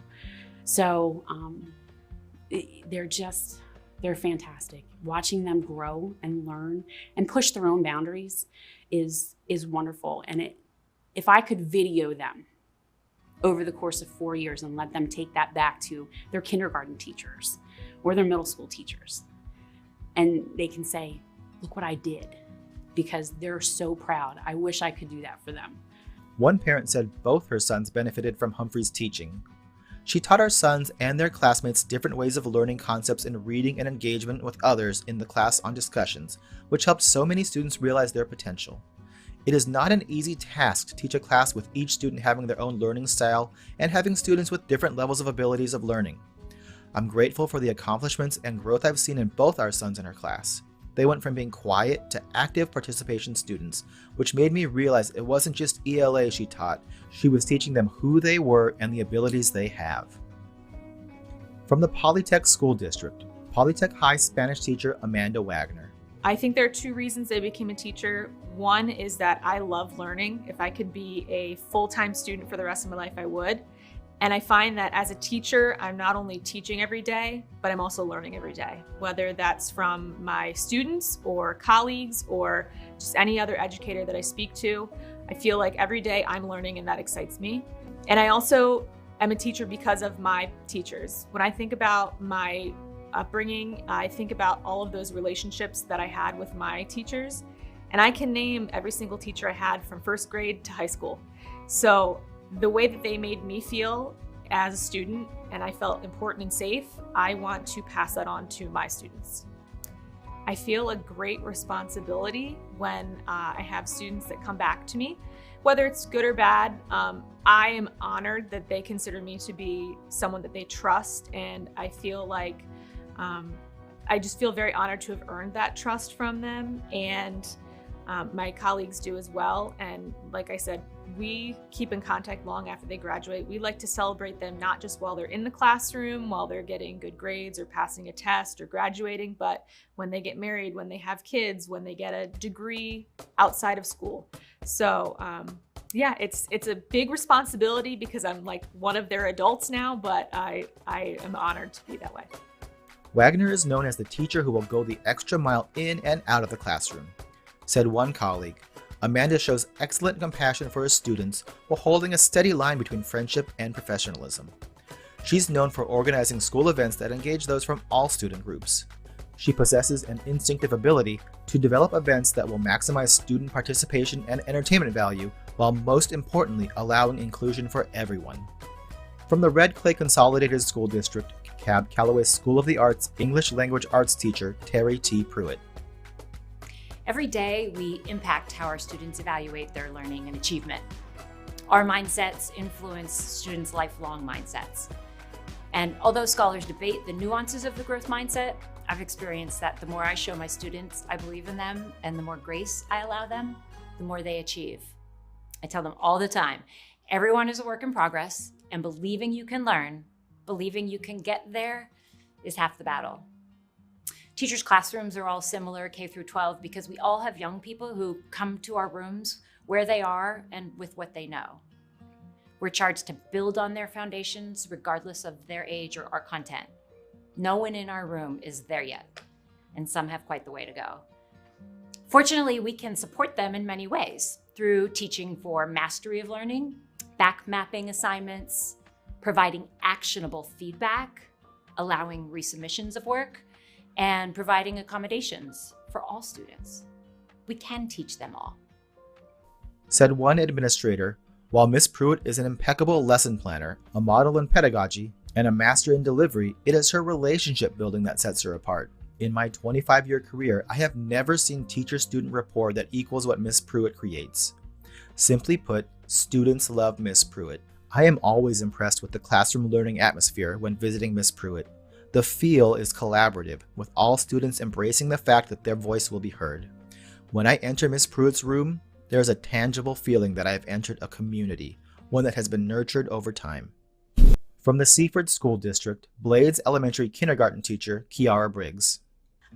Speaker 12: So they're fantastic. Watching them grow and learn and push their own boundaries is wonderful. And if I could video them over the course of 4 years and let them take that back to their kindergarten teachers or their middle school teachers, and they can say, look what I did, because they're so proud. I wish I could do that for them.
Speaker 4: One parent said both her sons benefited from Humphrey's teaching. She taught our sons and their classmates different ways of learning concepts in reading and engagement with others in the class on discussions, which helped so many students realize their potential. It is not an easy task to teach a class with each student having their own learning style and having students with different levels of abilities of learning. I'm grateful for the accomplishments and growth I've seen in both our sons in her class. They went from being quiet to active participation students, which made me realize it wasn't just ELA she taught, she was teaching them who they were and the abilities they have. From the Polytech School District, Polytech High Spanish teacher Amanda Wagner.
Speaker 18: I think there are 2 reasons I became a teacher. One is that I love learning. If I could be a full-time student for the rest of my life, I would. And I find that as a teacher, I'm not only teaching every day, but I'm also learning every day, whether that's from my students or colleagues or just any other educator that I speak to. I feel like every day I'm learning, and that excites me. And I also am a teacher because of my teachers. When I think about my upbringing, I think about all of those relationships that I had with my teachers, and I can name every single teacher I had from 1st grade to high school. So the way that they made me feel as a student, and I felt important and safe, I want to pass that on to my students. I feel a great responsibility when I have students that come back to me, whether it's good or bad. I am honored that they consider me to be someone that they trust, and I feel like I just feel very honored to have earned that trust from them, and my colleagues do as well. And like I said, we keep in contact long after they graduate. We like to celebrate them not just while they're in the classroom, while they're getting good grades or passing a test or graduating, but when they get married, when they have kids, when they get a degree outside of school. So yeah, it's a big responsibility because I'm like one of their adults now, but I am honored to be that way.
Speaker 4: Wagner is known as the teacher who will go the extra mile in and out of the classroom. Said one colleague, Amanda shows excellent compassion for her students while holding a steady line between friendship and professionalism. She's known for organizing school events that engage those from all student groups. She possesses an instinctive ability to develop events that will maximize student participation and entertainment value, while most importantly allowing inclusion for everyone. From the Red Clay Consolidated School District, Cab Callaway's School of the Arts English Language Arts teacher, Terry T. Pruitt.
Speaker 19: Every day, we impact how our students evaluate their learning and achievement. Our mindsets influence students' lifelong mindsets. And although scholars debate the nuances of the growth mindset, I've experienced that the more I show my students I believe in them and the more grace I allow them, the more they achieve. I tell them all the time, everyone is a work in progress, and believing you can learn, believing you can get there is half the battle. Teachers' classrooms are all similar, K through 12, because we all have young people who come to our rooms where they are and with what they know. We're charged to build on their foundations regardless of their age or our content. No one in our room is there yet, and some have quite the way to go. Fortunately, we can support them in many ways through teaching for mastery of learning, back mapping assignments, providing actionable feedback, allowing resubmissions of work, and providing accommodations for all students. We can teach them all.
Speaker 4: Said one administrator, while Ms. Pruitt is an impeccable lesson planner, a model in pedagogy, and a master in delivery, it is her relationship building that sets her apart. In my 25-year career, I have never seen teacher-student rapport that equals what Ms. Pruitt creates. Simply put, students love Ms. Pruitt. I am always impressed with the classroom learning atmosphere when visiting Ms. Pruitt. The feel is collaborative, with all students embracing the fact that their voice will be heard. When I enter Ms. Pruitt's room, there is a tangible feeling that I have entered a community, one that has been nurtured over time. From the Seaford School District, Blades Elementary kindergarten teacher, Kiara Briggs.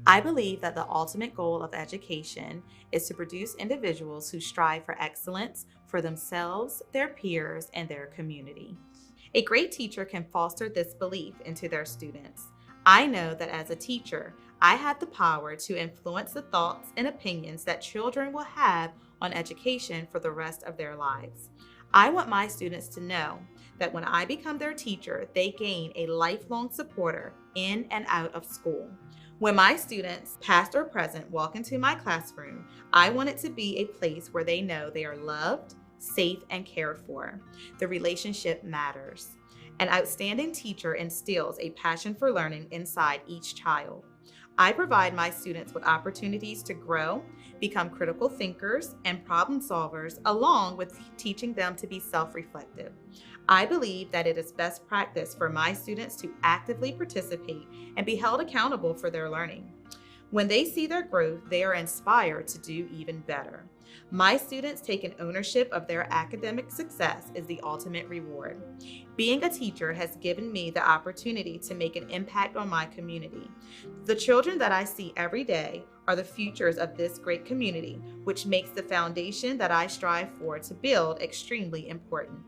Speaker 17: I believe that the ultimate goal of education is to produce individuals who strive for excellence for themselves, their peers, and their community. A great teacher can foster this belief into their students. I know that as a teacher, I have the power to influence the thoughts and opinions that children will have on education for the rest of their lives. I want my students to know that when I become their teacher, they gain a lifelong supporter in and out of school. When my students, past or present, walk into my classroom, I want it to be a place where they know they are loved, safe, and cared for. The relationship matters. An outstanding teacher instills a passion for learning inside each child. I provide my students with opportunities to grow, become critical thinkers and problem solvers, along with teaching them to be self-reflective. I believe that it is best practice for my students to actively participate and be held accountable for their learning. When they see their growth, they are inspired to do even better. My students taking ownership of their academic success is the ultimate reward. Being a teacher has given me the opportunity to make an impact on my community. The children that I see every day are the futures of this great community, which makes the foundation that I strive for to build extremely important.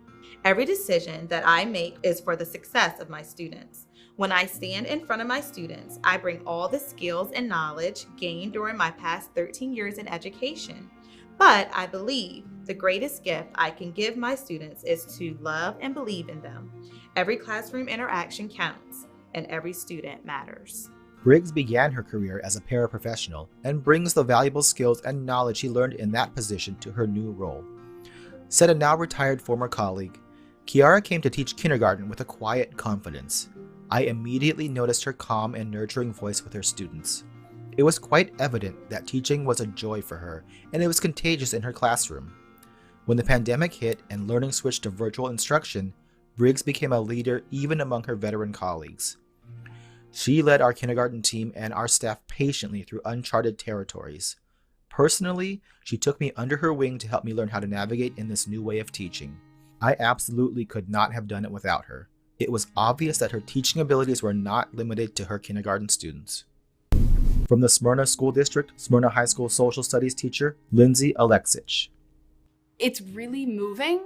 Speaker 17: Every decision that I make is for the success of my students. When I stand in front of my students, I bring all the skills and knowledge gained during my past 13 years in education. But I believe the greatest gift I can give my students is to love and believe in them. Every classroom interaction counts, and every student matters.
Speaker 4: Briggs began her career as a paraprofessional and brings the valuable skills and knowledge she learned in that position to her new role. Said a now retired former colleague, Kiara came to teach kindergarten with a quiet confidence. I immediately noticed her calm and nurturing voice with her students. It was quite evident that teaching was a joy for her, and it was contagious in her classroom. When the pandemic hit and learning switched to virtual instruction, Briggs became a leader even among her veteran colleagues. She led our kindergarten team and our staff patiently through uncharted territories. Personally, she took me under her wing to help me learn how to navigate in this new way of teaching. I absolutely could not have done it without her. It was obvious that her teaching abilities were not limited to her kindergarten students. From the Smyrna School District, Smyrna High School Social Studies teacher, Lindsay Aleksich.
Speaker 20: It's really moving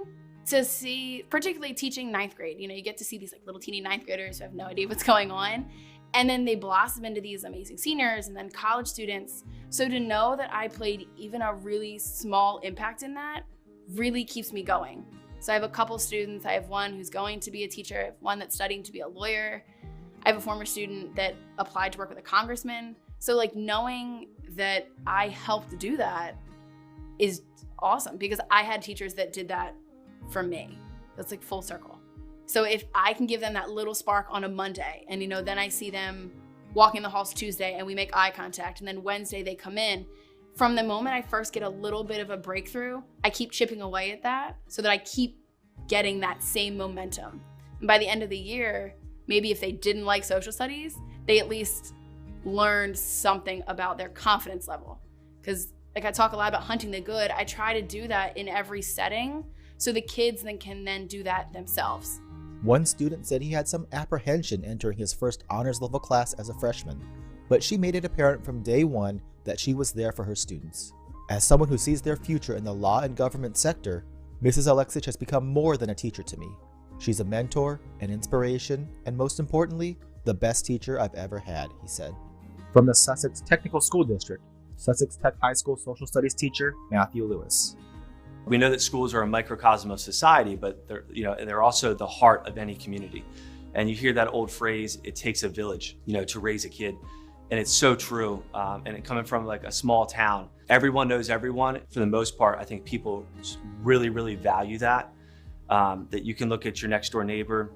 Speaker 20: to see, particularly teaching ninth grade. You know, you get to see these like little teeny ninth graders who have no idea what's going on.
Speaker 9: And then they blossom into these amazing seniors and then college students. So to know that I played even a really small impact in that really keeps me going. So I have a couple students. I have one who's going to be a teacher, I have one that's studying to be a lawyer. I have a former student that applied to work with a congressman. So like knowing that I helped do that is awesome because I had teachers that did that for me. That's like full circle. So if I can give them that little spark on a Monday and, you know, then I see them walking the halls Tuesday and we make eye contact and then Wednesday they come in, from the moment I first get a little bit of a breakthrough, I keep chipping away at that so that I keep getting that same momentum. And by the end of the year, maybe if they didn't like social studies, they at least learned something about their confidence level. Because like I talk a lot about hunting the good, I try to do that in every setting so the kids then can then do that themselves.
Speaker 4: One student said he had some apprehension entering his first honors level class as a freshman, but she made it apparent from day one that she was there for her students. As someone who sees their future in the law and government sector, Mrs. Alexic has become more than a teacher to me. She's a mentor, an inspiration, and most importantly, the best teacher I've ever had, he said. From the Sussex Technical School District, Sussex Tech High School social studies teacher Matthew Lewis.
Speaker 21: We know that schools are a microcosm of society, but they're also the heart of any community. And you hear that old phrase, it takes a village, to raise a kid. And it's so true. And it coming from like a small town, everyone knows everyone. For the most part, I think people really, really value that. That you can look at your next door neighbor,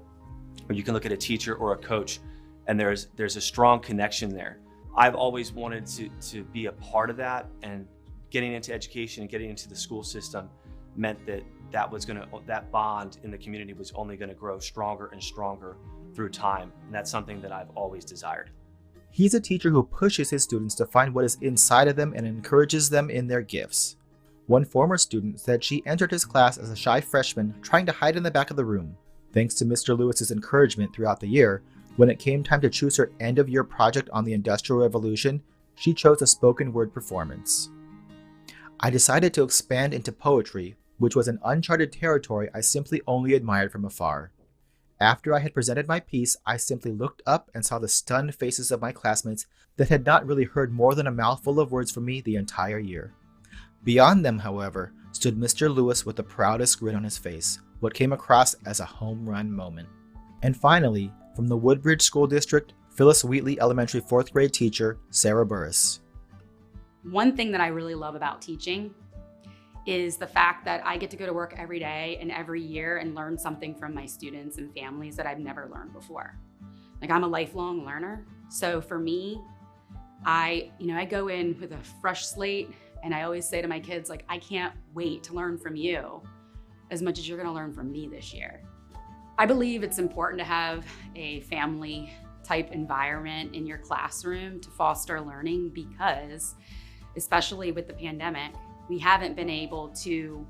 Speaker 21: or you can look at a teacher or a coach, and there's a strong connection there. I've always wanted to be a part of that, and getting into education and getting into the school system meant that bond in the community was only gonna grow stronger and stronger through time. And that's something that I've always desired.
Speaker 4: He's a teacher who pushes his students to find what is inside of them and encourages them in their gifts. One former student said she entered his class as a shy freshman, trying to hide in the back of the room. Thanks to Mr. Lewis's encouragement throughout the year, when it came time to choose her end-of-year project on the Industrial Revolution, she chose a spoken word performance. I decided to expand into poetry, which was an uncharted territory I simply only admired from afar. After I had presented my piece, I simply looked up and saw the stunned faces of my classmates that had not really heard more than a mouthful of words from me the entire year. Beyond them, however, stood Mr. Lewis with the proudest grin on his face, what came across as a home run moment. And finally, from the Woodbridge School District, Phyllis Wheatley Elementary 4th grade teacher, Sarah Burris.
Speaker 22: One thing that I really love about teaching is the fact that I get to go to work every day and every year and learn something from my students and families that I've never learned before. Like, I'm a lifelong learner. So for me, I go in with a fresh slate, and I always say to my kids, like, I can't wait to learn from you as much as you're gonna learn from me this year. I believe it's important to have a family type environment in your classroom to foster learning because, especially with the pandemic, we haven't been able to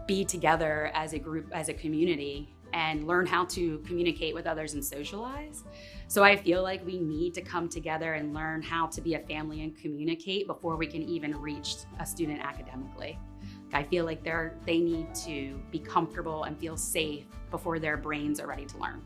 Speaker 22: be together as a group, as a community, and learn how to communicate with others and socialize. So I feel like we need to come together and learn how to be a family and communicate before we can even reach a student academically. I feel like they need to be comfortable and feel safe before their brains are ready to learn.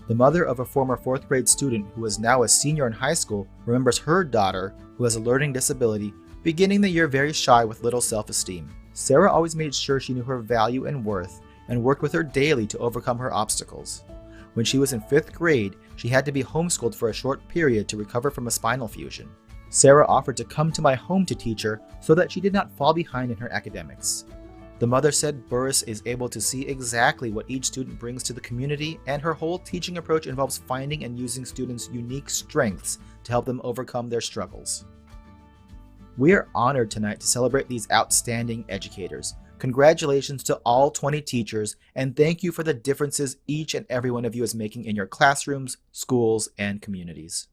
Speaker 4: The mother of a former 4th grade student who is now a senior in high school remembers her daughter, who has a learning disability, beginning the year very shy with little self-esteem. Sarah always made sure she knew her value and worth and worked with her daily to overcome her obstacles. When she was in 5th grade, she had to be homeschooled for a short period to recover from a spinal fusion. Sarah offered to come to my home to teach her so that she did not fall behind in her academics. The mother said Burris is able to see exactly what each student brings to the community, and her whole teaching approach involves finding and using students' unique strengths to help them overcome their struggles. We are honored tonight to celebrate these outstanding educators. Congratulations to all 20 teachers, and thank you for the differences each and every one of you is making in your classrooms, schools, and communities.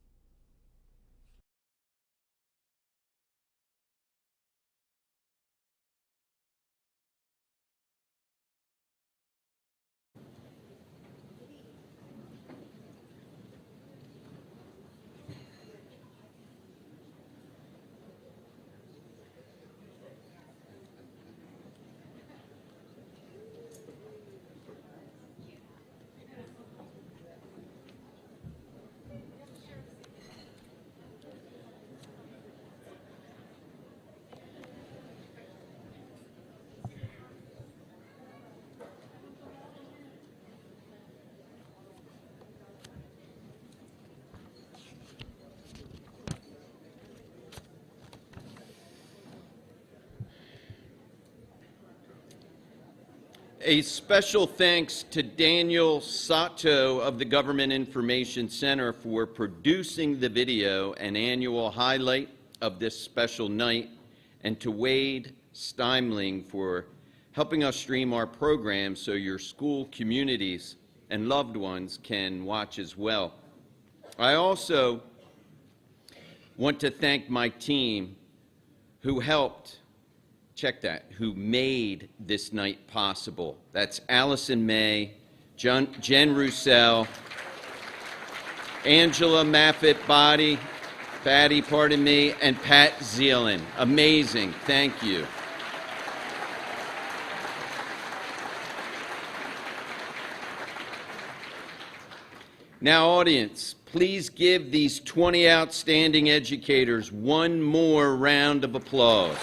Speaker 1: A special thanks to Daniel Sato of the Government Information Center for producing the video and annual highlight of this special night, and to Wade Steimling for helping us stream our program so your school communities and loved ones can watch as well. I also want to thank my team who helped, check that, who made this night possible. That's Allison May, Jen Roussel, Angela Batty, pardon me, and Pat Zeeland. Amazing, thank you. Now, audience, please give these 20 outstanding educators one more round of applause.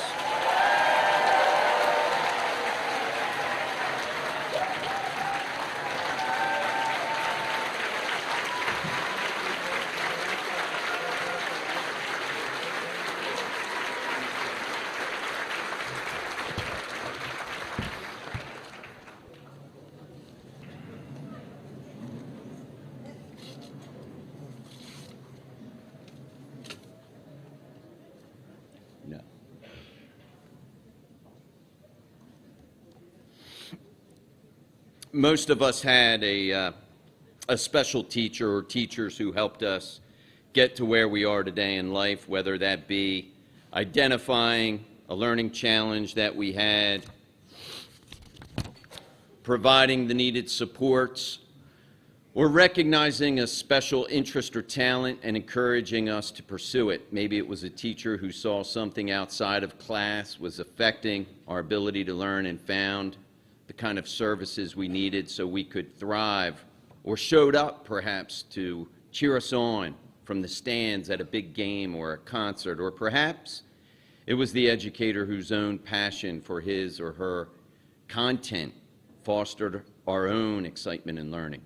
Speaker 1: Most of us had a special teacher or teachers who helped us get to where we are today in life, whether that be identifying a learning challenge that we had, providing the needed supports, or recognizing a special interest or talent and encouraging us to pursue it. Maybe it was a teacher who saw something outside of class was affecting our ability to learn and found the kind of services we needed so we could thrive, or showed up perhaps to cheer us on from the stands at a big game or a concert, or perhaps it was the educator whose own passion for his or her content fostered our own excitement in learning.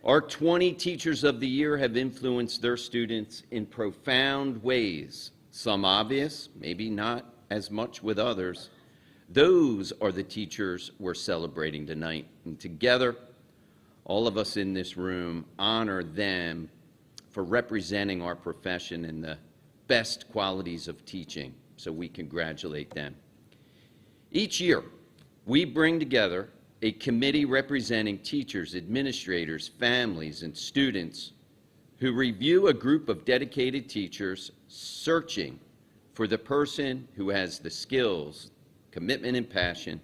Speaker 1: Our 20 Teachers of the Year have influenced their students in profound ways, some obvious, maybe not as much with others. Those are the teachers we're celebrating tonight, and together, all of us in this room honor them for representing our profession in the best qualities of teaching, so we congratulate them. Each year, we bring together a committee representing teachers, administrators, families, and students who review a group of dedicated teachers searching for the person who has the skills, commitment, and passion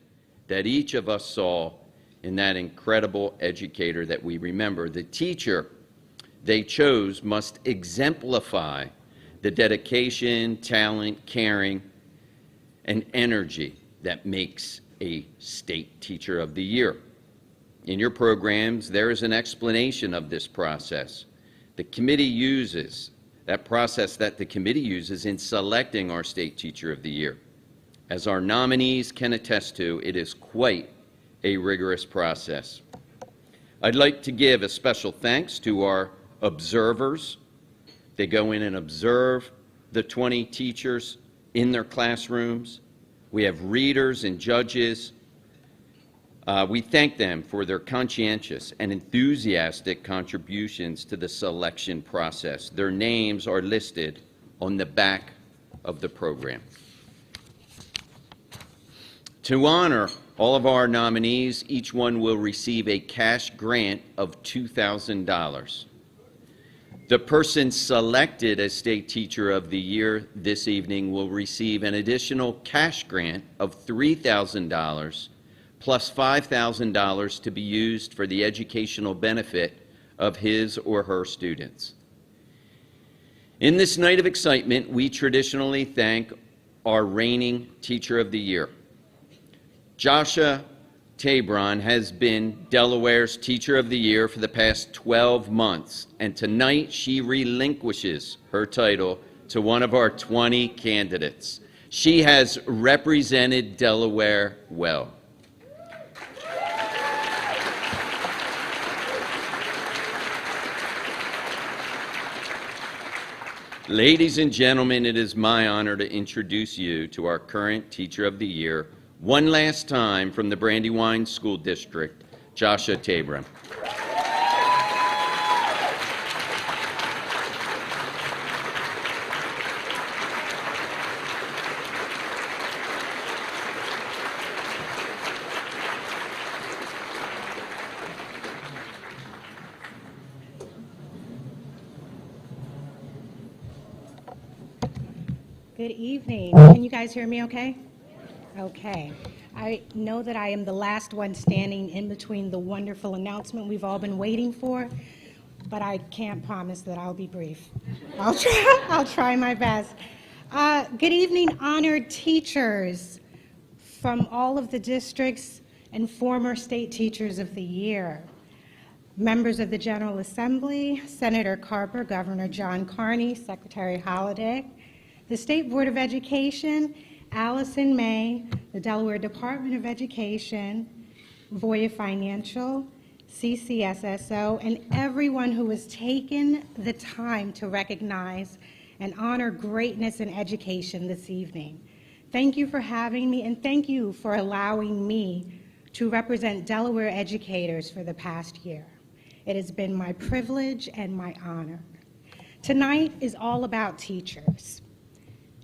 Speaker 1: that each of us saw in that incredible educator that we remember. The teacher they chose must exemplify the dedication, talent, caring, and energy that makes a State Teacher of the Year. In your programs, there is an explanation of this process. The committee uses that process that the committee uses in selecting our State Teacher of the Year. As our nominees can attest to, it is quite a rigorous process. I'd like to give a special thanks to our observers. They go in and observe the 20 teachers in their classrooms. We have readers and judges. We thank them for their conscientious and enthusiastic contributions to the selection process. Their names are listed on the back of the program. To honor all of our nominees, each one will receive a cash grant of $2,000. The person selected as State Teacher of the Year this evening will receive an additional cash grant of $3,000 plus $5,000 to be used for the educational benefit of his or her students. In this night of excitement, we traditionally thank our reigning Teacher of the Year. Joshua Tabron has been Delaware's Teacher of the Year for the past 12 months, and tonight she relinquishes her title to one of our 20 candidates. She has represented Delaware well. Ladies and gentlemen, it is my honor to introduce you to our current Teacher of the Year, One last time from the Brandywine School District, Joshua Tabram.
Speaker 2: Good evening. Can you guys hear me okay? Okay. I know that I am the last one standing in between the wonderful announcement we've all been waiting for, but I can't promise that I'll be brief. I'll try my best. Good evening, honored teachers from all of the districts and former state teachers of the year. Members of the General Assembly, Senator Carper, Governor John Carney, Secretary Holliday, the State Board of Education, Allison May, the Delaware Department of Education, Voya Financial, CCSSO, and everyone who has taken the time to recognize and honor greatness in education this evening. Thank you for having me, and thank you for allowing me to represent Delaware educators for the past year. It has been my privilege and my honor. Tonight is all about teachers.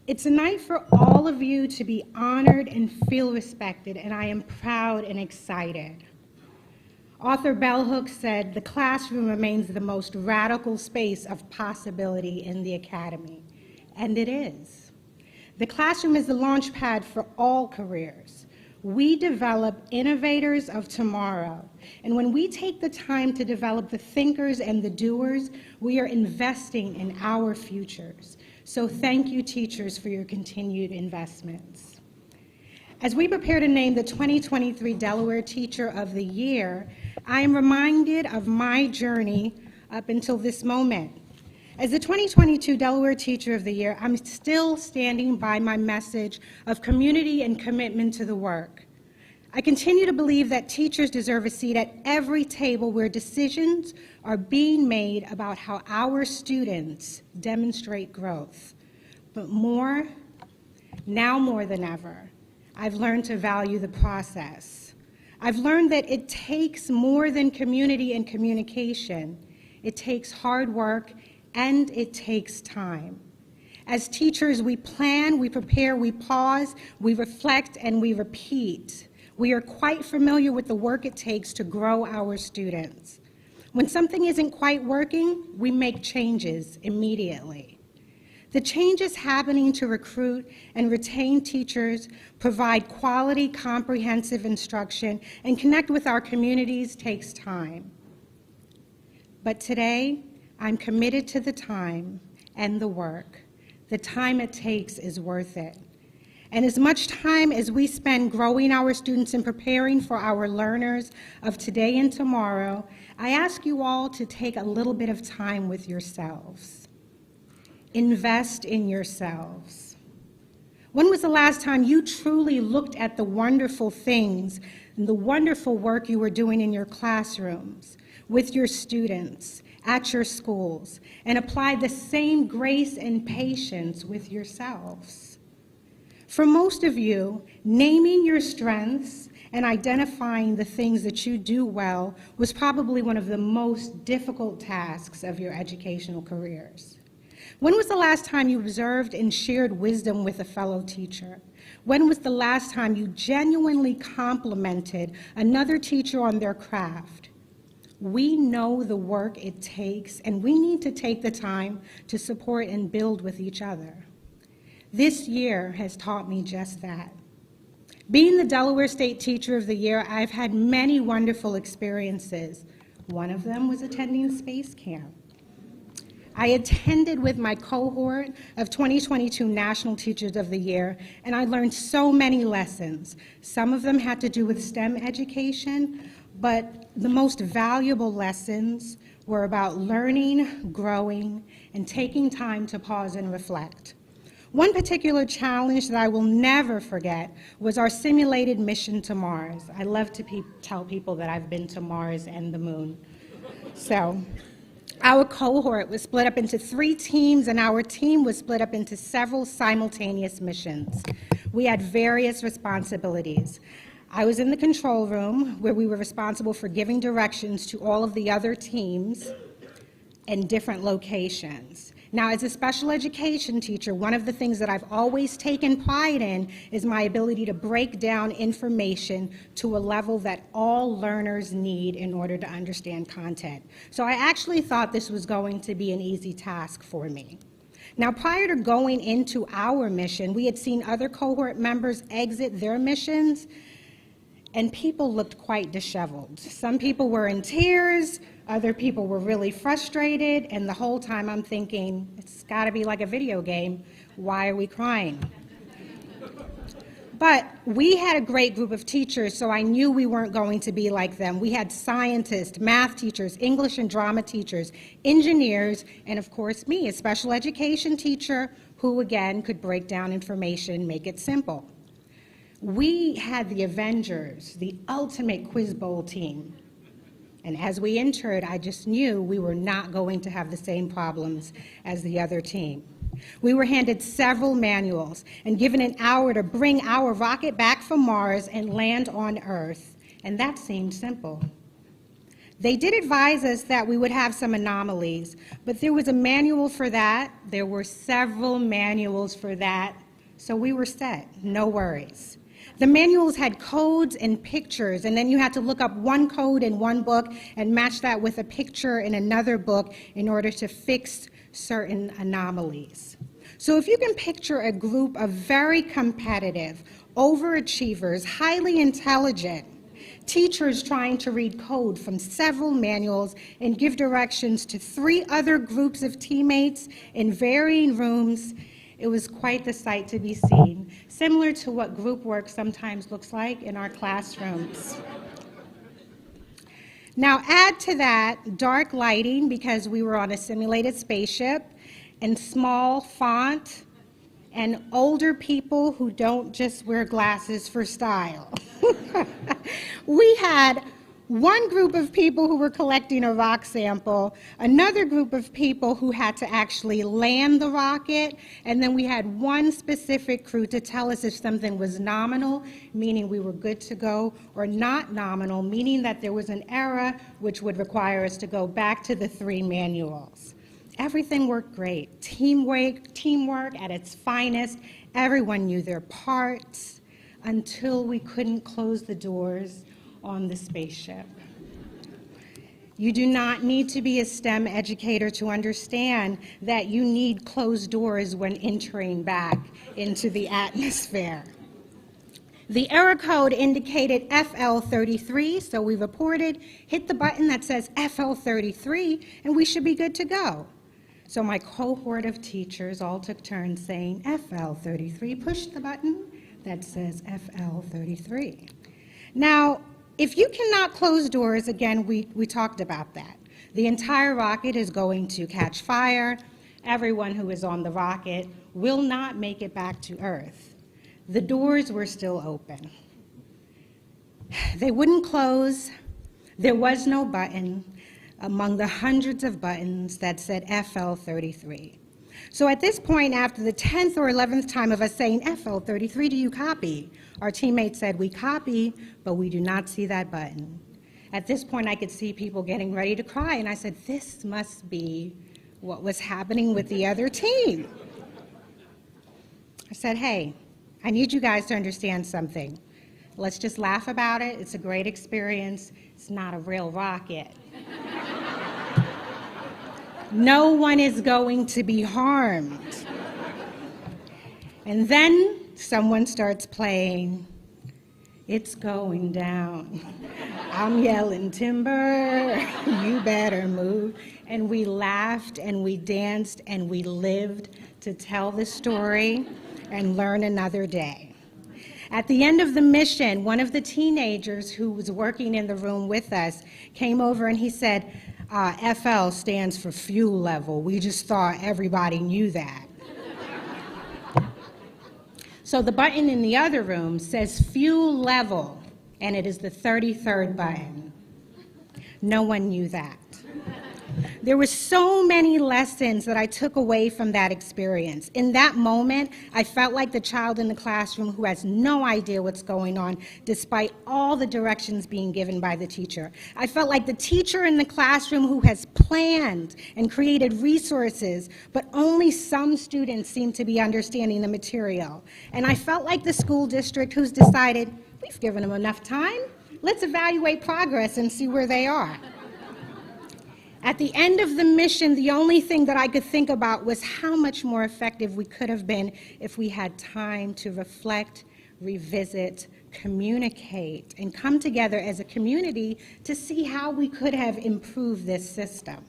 Speaker 2: It's a night for all of you to be honored and feel respected, and I am proud and excited. Author Bell Hooks said, "The classroom remains the most radical space of possibility in the academy," and it is. The classroom is the launch pad for all careers. We develop innovators of tomorrow, and when we take the time to develop the thinkers and the doers, we are investing in our futures. So thank you, teachers, for your continued investments. As we prepare to name the 2023 Delaware Teacher of the Year, I am reminded of my journey up until this moment. As the 2022 Delaware Teacher of the Year, I'm still standing by my message of community and commitment to the work. I continue to believe that teachers deserve a seat at every table where decisions are being made about how our students demonstrate growth. But now more than ever, I've learned to value the process. I've learned that it takes more than community and communication. It takes hard work, and it takes time. As teachers, we plan, we prepare, we pause, we reflect, and we repeat. We are quite familiar with the work it takes to grow our students. When something isn't quite working, we make changes immediately. The changes happening to recruit and retain teachers, provide quality, comprehensive instruction, and connect with our communities takes time. But today, I'm committed to the time and the work. The time it takes is worth it. And as much time as we spend growing our students and preparing for our learners of today and tomorrow, I ask you all to take a little bit of time with yourselves. Invest in yourselves. When was the last time you truly looked at the wonderful things and the wonderful work you were doing in your classrooms, with your students, at your schools, and applied the same grace and patience with yourselves? For most of you, naming your strengths and identifying the things that you do well was probably one of the most difficult tasks of your educational careers. When was the last time you observed and shared wisdom with a fellow teacher? When was the last time you genuinely complimented another teacher on their craft? We know the work it takes, and we need to take the time to support and build with each other. This year has taught me just that. Being the Delaware State Teacher of the Year, I've had many wonderful experiences. One of them was attending Space Camp. I attended with my cohort of 2022 National Teachers of the Year, and I learned so many lessons. Some of them had to do with STEM education, but the most valuable lessons were about learning, growing, and taking time to pause and reflect. One particular challenge that I will never forget was our simulated mission to Mars. I love to tell people that I've been to Mars and the moon. So Our cohort was split up into 3 teams, and our team was split up into several simultaneous missions. We had various responsibilities. I was in the control room, where we were responsible for giving directions to all of the other teams in different locations. Now, as a special education teacher, one of the things that I've always taken pride in is my ability to break down information to a level that all learners need in order to understand content. So I actually thought this was going to be an easy task for me. Now, prior to going into our mission, we had seen other cohort members exit their missions, and people looked quite disheveled. Some people were in tears, other people were really frustrated, and the whole time I'm thinking, it's gotta be like a video game. Why are we crying? But we had a great group of teachers, so I knew we weren't going to be like them. We had scientists, math teachers, English and drama teachers, engineers, and of course me, a special education teacher who, again, could break down information, make it simple. We had the Avengers, the ultimate quiz bowl team. And as we entered, I just knew we were not going to have the same problems as the other team. We were handed several manuals and given an hour to bring our rocket back from Mars and land on Earth, and that seemed simple. They did advise us that we would have some anomalies, but there was a manual for that. There were several manuals for that, so we were set, no worries. The manuals had codes and pictures, and then you had to look up one code in one book and match that with a picture in another book in order to fix certain anomalies. So if you can picture a group of very competitive, overachievers, highly intelligent teachers trying to read code from several manuals and give directions to 3 other groups of teammates in varying rooms, it was quite the sight to be seen, similar to what group work sometimes looks like in our classrooms. Now add to that dark lighting because we were on a simulated spaceship, and small font, and older people who don't just wear glasses for style. We had one group of people who were collecting a rock sample, another group of people who had to actually land the rocket, and then we had one specific crew to tell us if something was nominal, meaning we were good to go, or not nominal, meaning that there was an error which would require us to go back to the 3 manuals. Everything worked great. Teamwork at its finest. Everyone knew their parts until we couldn't close the doors on the spaceship. You do not need to be a STEM educator to understand that you need closed doors when entering back into the atmosphere. The error code indicated FL33, so we reported, hit the button that says FL33, and we should be good to go. So my cohort of teachers all took turns saying FL33, push the button that says FL33. Now, if you cannot close doors, again, we talked about that. The entire rocket is going to catch fire. Everyone who is on the rocket will not make it back to Earth. The doors were still open. They wouldn't close. There was no button among the hundreds of buttons that said FL33. So at this point, after the 10th or 11th time of us saying FL33, do you copy? Our teammates said, we copy, but we do not see that button. At this point, I could see people getting ready to cry, and I said, this must be what was happening with the other team. I said, hey, I need you guys to understand something. Let's just laugh about it. It's a great experience. It's not a real rocket. No one is going to be harmed. And then someone starts playing, it's going down. I'm yelling, timber, you better move. And we laughed and we danced and we lived to tell the story and learn another day. At the end of the mission, one of the teenagers who was working in the room with us came over and he said, FL stands for fuel level. We just thought everybody knew that. So the button in the other room says fuel level, and it is the 33rd button. No one knew that. There were so many lessons that I took away from that experience. In that moment, I felt like the child in the classroom who has no idea what's going on, despite all the directions being given by the teacher. I felt like the teacher in the classroom who has planned and created resources, but only some students seem to be understanding the material. And I felt like the school district who's decided, we've given them enough time, let's evaluate progress and see where they are. At the end of the mission, the only thing that I could think about was how much more effective we could have been if we had time to reflect, revisit, communicate, and come together as a community to see how we could have improved this system.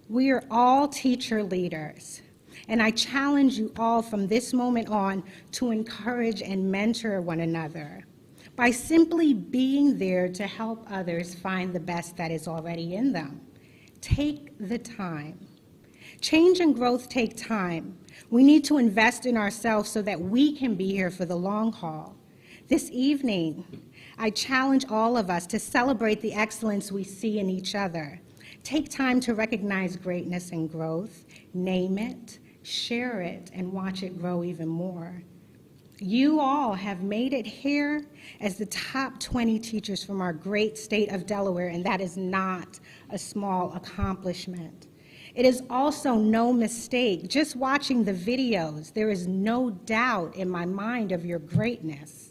Speaker 2: We are all teacher leaders, and I challenge you all from this moment on to encourage and mentor one another by simply being there to help others find the best that is already in them. Take the time. Change and growth take time. We need to invest in ourselves so that we can be here for the long haul. This evening, I challenge all of us to celebrate the excellence we see in each other. Take time to recognize greatness and growth, name it, share it, and watch it grow even more. You all have made it here as the top 20 teachers from our great state of Delaware, and that is not a small accomplishment. It is also no mistake. Just watching the videos, there is no doubt in my mind of your greatness.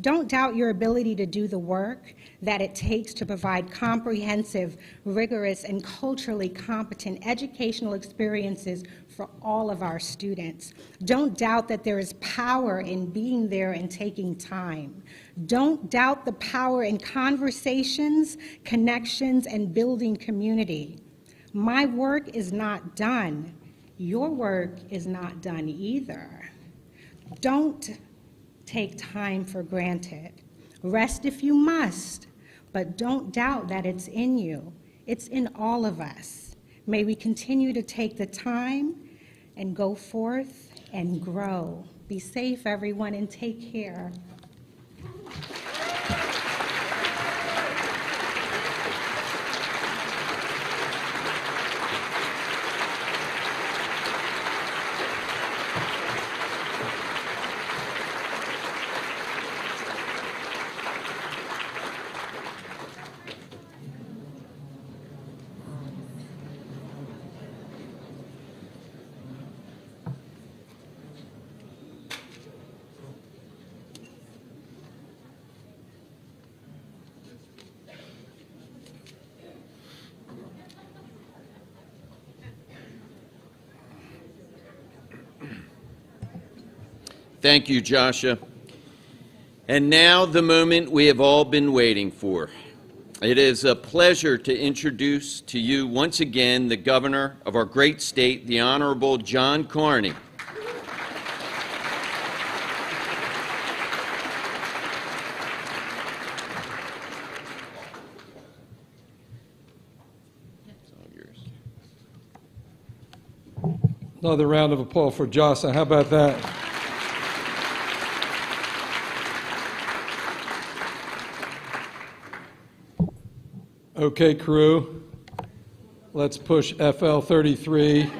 Speaker 2: Don't doubt your ability to do the work that it takes to provide comprehensive, rigorous, and culturally competent educational experiences for all of our students. Don't doubt that there is power in being there and taking time. Don't doubt the power in conversations, connections, and building community. My work is not done. Your work is not done either. Don't take time for granted. Rest if you must, but don't doubt that it's in you. It's in all of us. May we continue to take the time and go forth and grow. Be safe, everyone, and take care.
Speaker 1: Thank you, Joshua. And now the moment we have all been waiting for. It is a pleasure to introduce to you once again the governor of our great state, the Honorable John Carney.
Speaker 3: Another round of applause for Jocelyn. How about that? Okay, crew, let's push FL-33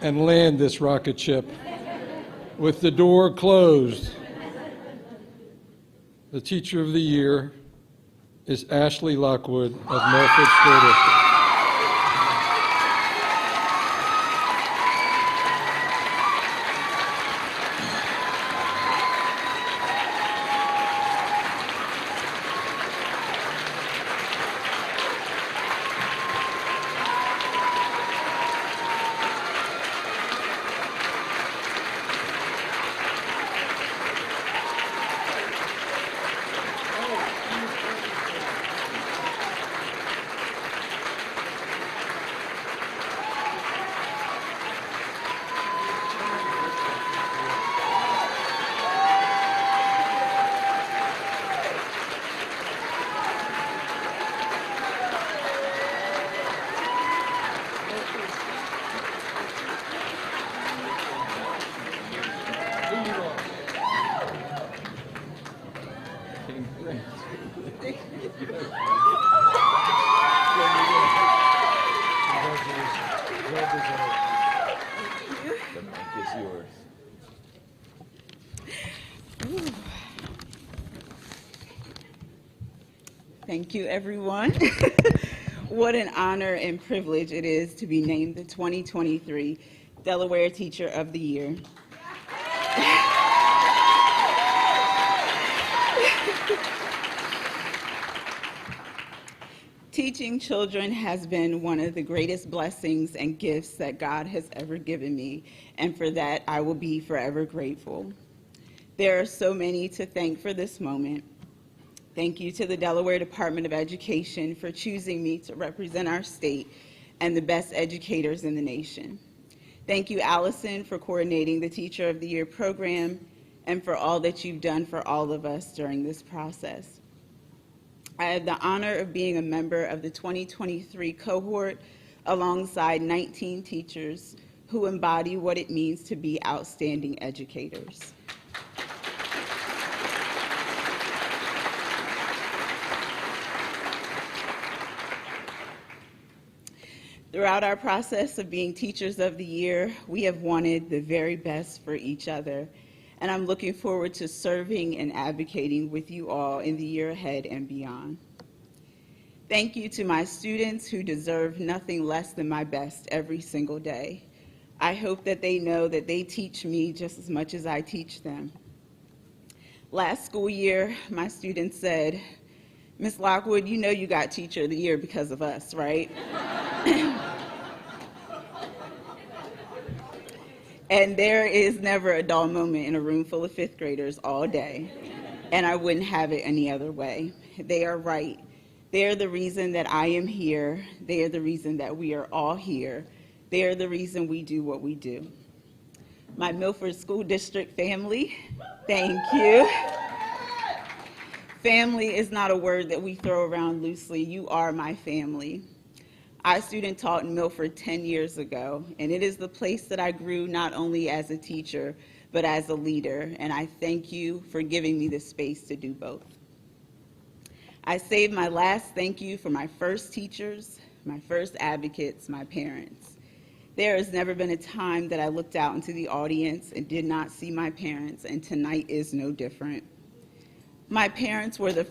Speaker 3: and land this rocket ship with the door closed. The Teacher of the Year is Ashley Lockwood of Norfolk School District. Congrats.
Speaker 17: Thank you, everyone. What an honor and privilege it is to be named the 2023 Delaware Teacher of the Year. Teaching children has been one of the greatest blessings and gifts that God has ever given me, and for that I will be forever grateful. There are so many to thank for this moment. Thank you to the Delaware Department of Education for choosing me to represent our state and the best educators in the nation. Thank you, Allison, for coordinating the Teacher of the Year program and for all that you've done for all of us during this process. I have the honor of being a member of the 2023 cohort alongside 19 teachers who embody what it means to be outstanding educators. Throughout our process of being Teachers of the Year, we have wanted the very best for each other, and I'm looking forward to serving and advocating with you all in the year ahead and beyond. Thank you to my students who deserve nothing less than my best every single day. I hope that they know that they teach me just as much as I teach them. Last school year, my students said, "Ms. Lockwood, you know you got Teacher of the Year because of us, right?" And there is never a dull moment in a room full of fifth graders all day, and I wouldn't have it any other way. They are right. They are the reason that I am here. They are the reason that we are all here. They are the reason we do what we do. My Milford School District family, thank you. Family is not a word that we throw around loosely. You are my family. I student taught in Milford 10 years ago, and it is the place that I grew not only as a teacher, but as a leader, and I thank you for giving me the space to do both. I saved my last thank you for my first teachers, my first advocates, my parents. There has never been a time that I looked out into the audience and did not see my parents, and tonight is no different. My parents were the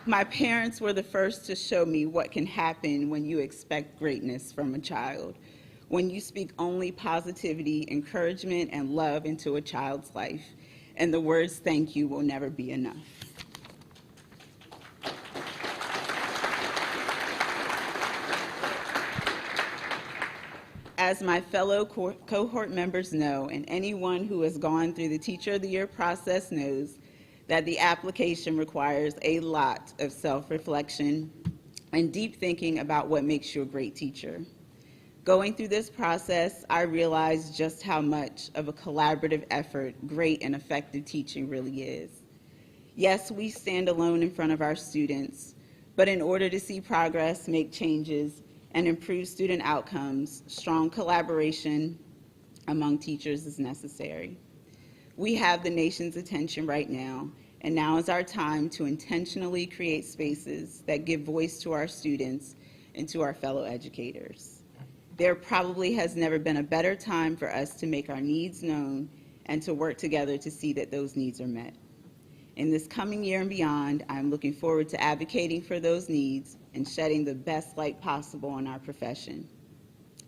Speaker 17: My parents were the first to show me what can happen when you expect greatness from a child, when you speak only positivity, encouragement, and love into a child's life, and the words thank you will never be enough. As my fellow cohort members know, and anyone who has gone through the Teacher of the Year process knows, that the application requires a lot of self-reflection and deep thinking about what makes you a great teacher. Going through this process, I realized just how much of a collaborative effort great and effective teaching really is. Yes, we stand alone in front of our students, but in order to see progress, make changes, and improve student outcomes, strong collaboration among teachers is necessary. We have the nation's attention right now, and now is our time to intentionally create spaces that give voice to our students and to our fellow educators. There probably has never been a better time for us to make our needs known and to work together to see that those needs are met. In this coming year and beyond, I'm looking forward to advocating for those needs and shedding the best light possible on our profession.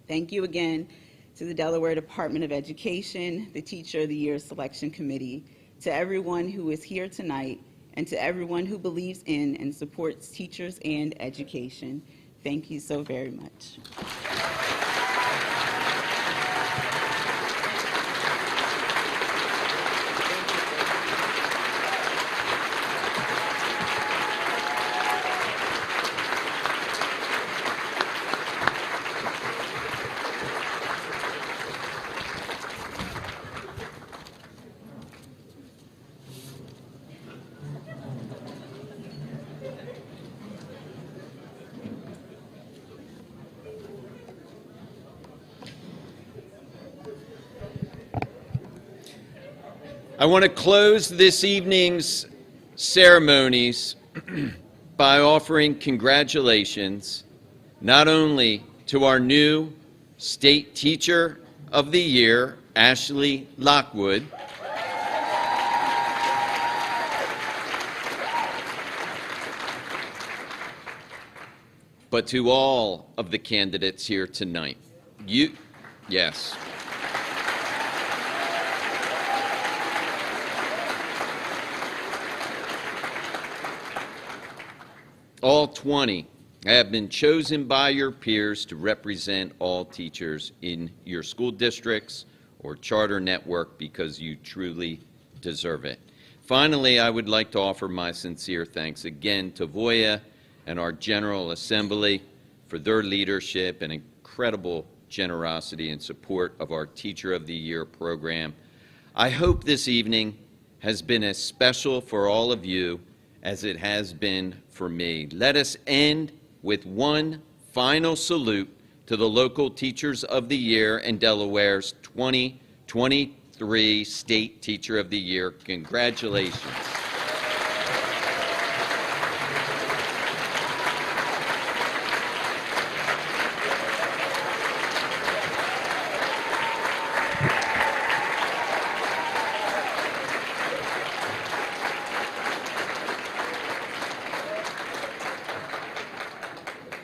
Speaker 17: Thank you again to the Delaware Department of Education, the Teacher of the Year Selection Committee, to everyone who is here tonight, and to everyone who believes in and supports teachers and education. Thank you so very much.
Speaker 1: I want to close this evening's ceremonies by offering congratulations not only to our new State Teacher of the Year, Ashley Lockwood. But to all of the candidates here tonight, yes. All 20 have been chosen by your peers to represent all teachers in your school districts or charter network because you truly deserve it. Finally, I would like to offer my sincere thanks again to Voya and our General Assembly for their leadership and incredible generosity and support of our Teacher of the Year program. I hope this evening has been as special for all of you as it has been for me. Let us end with one final salute to the local Teachers of the Year and Delaware's 2023 State Teacher of the Year. Congratulations.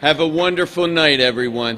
Speaker 1: Have a wonderful night, everyone.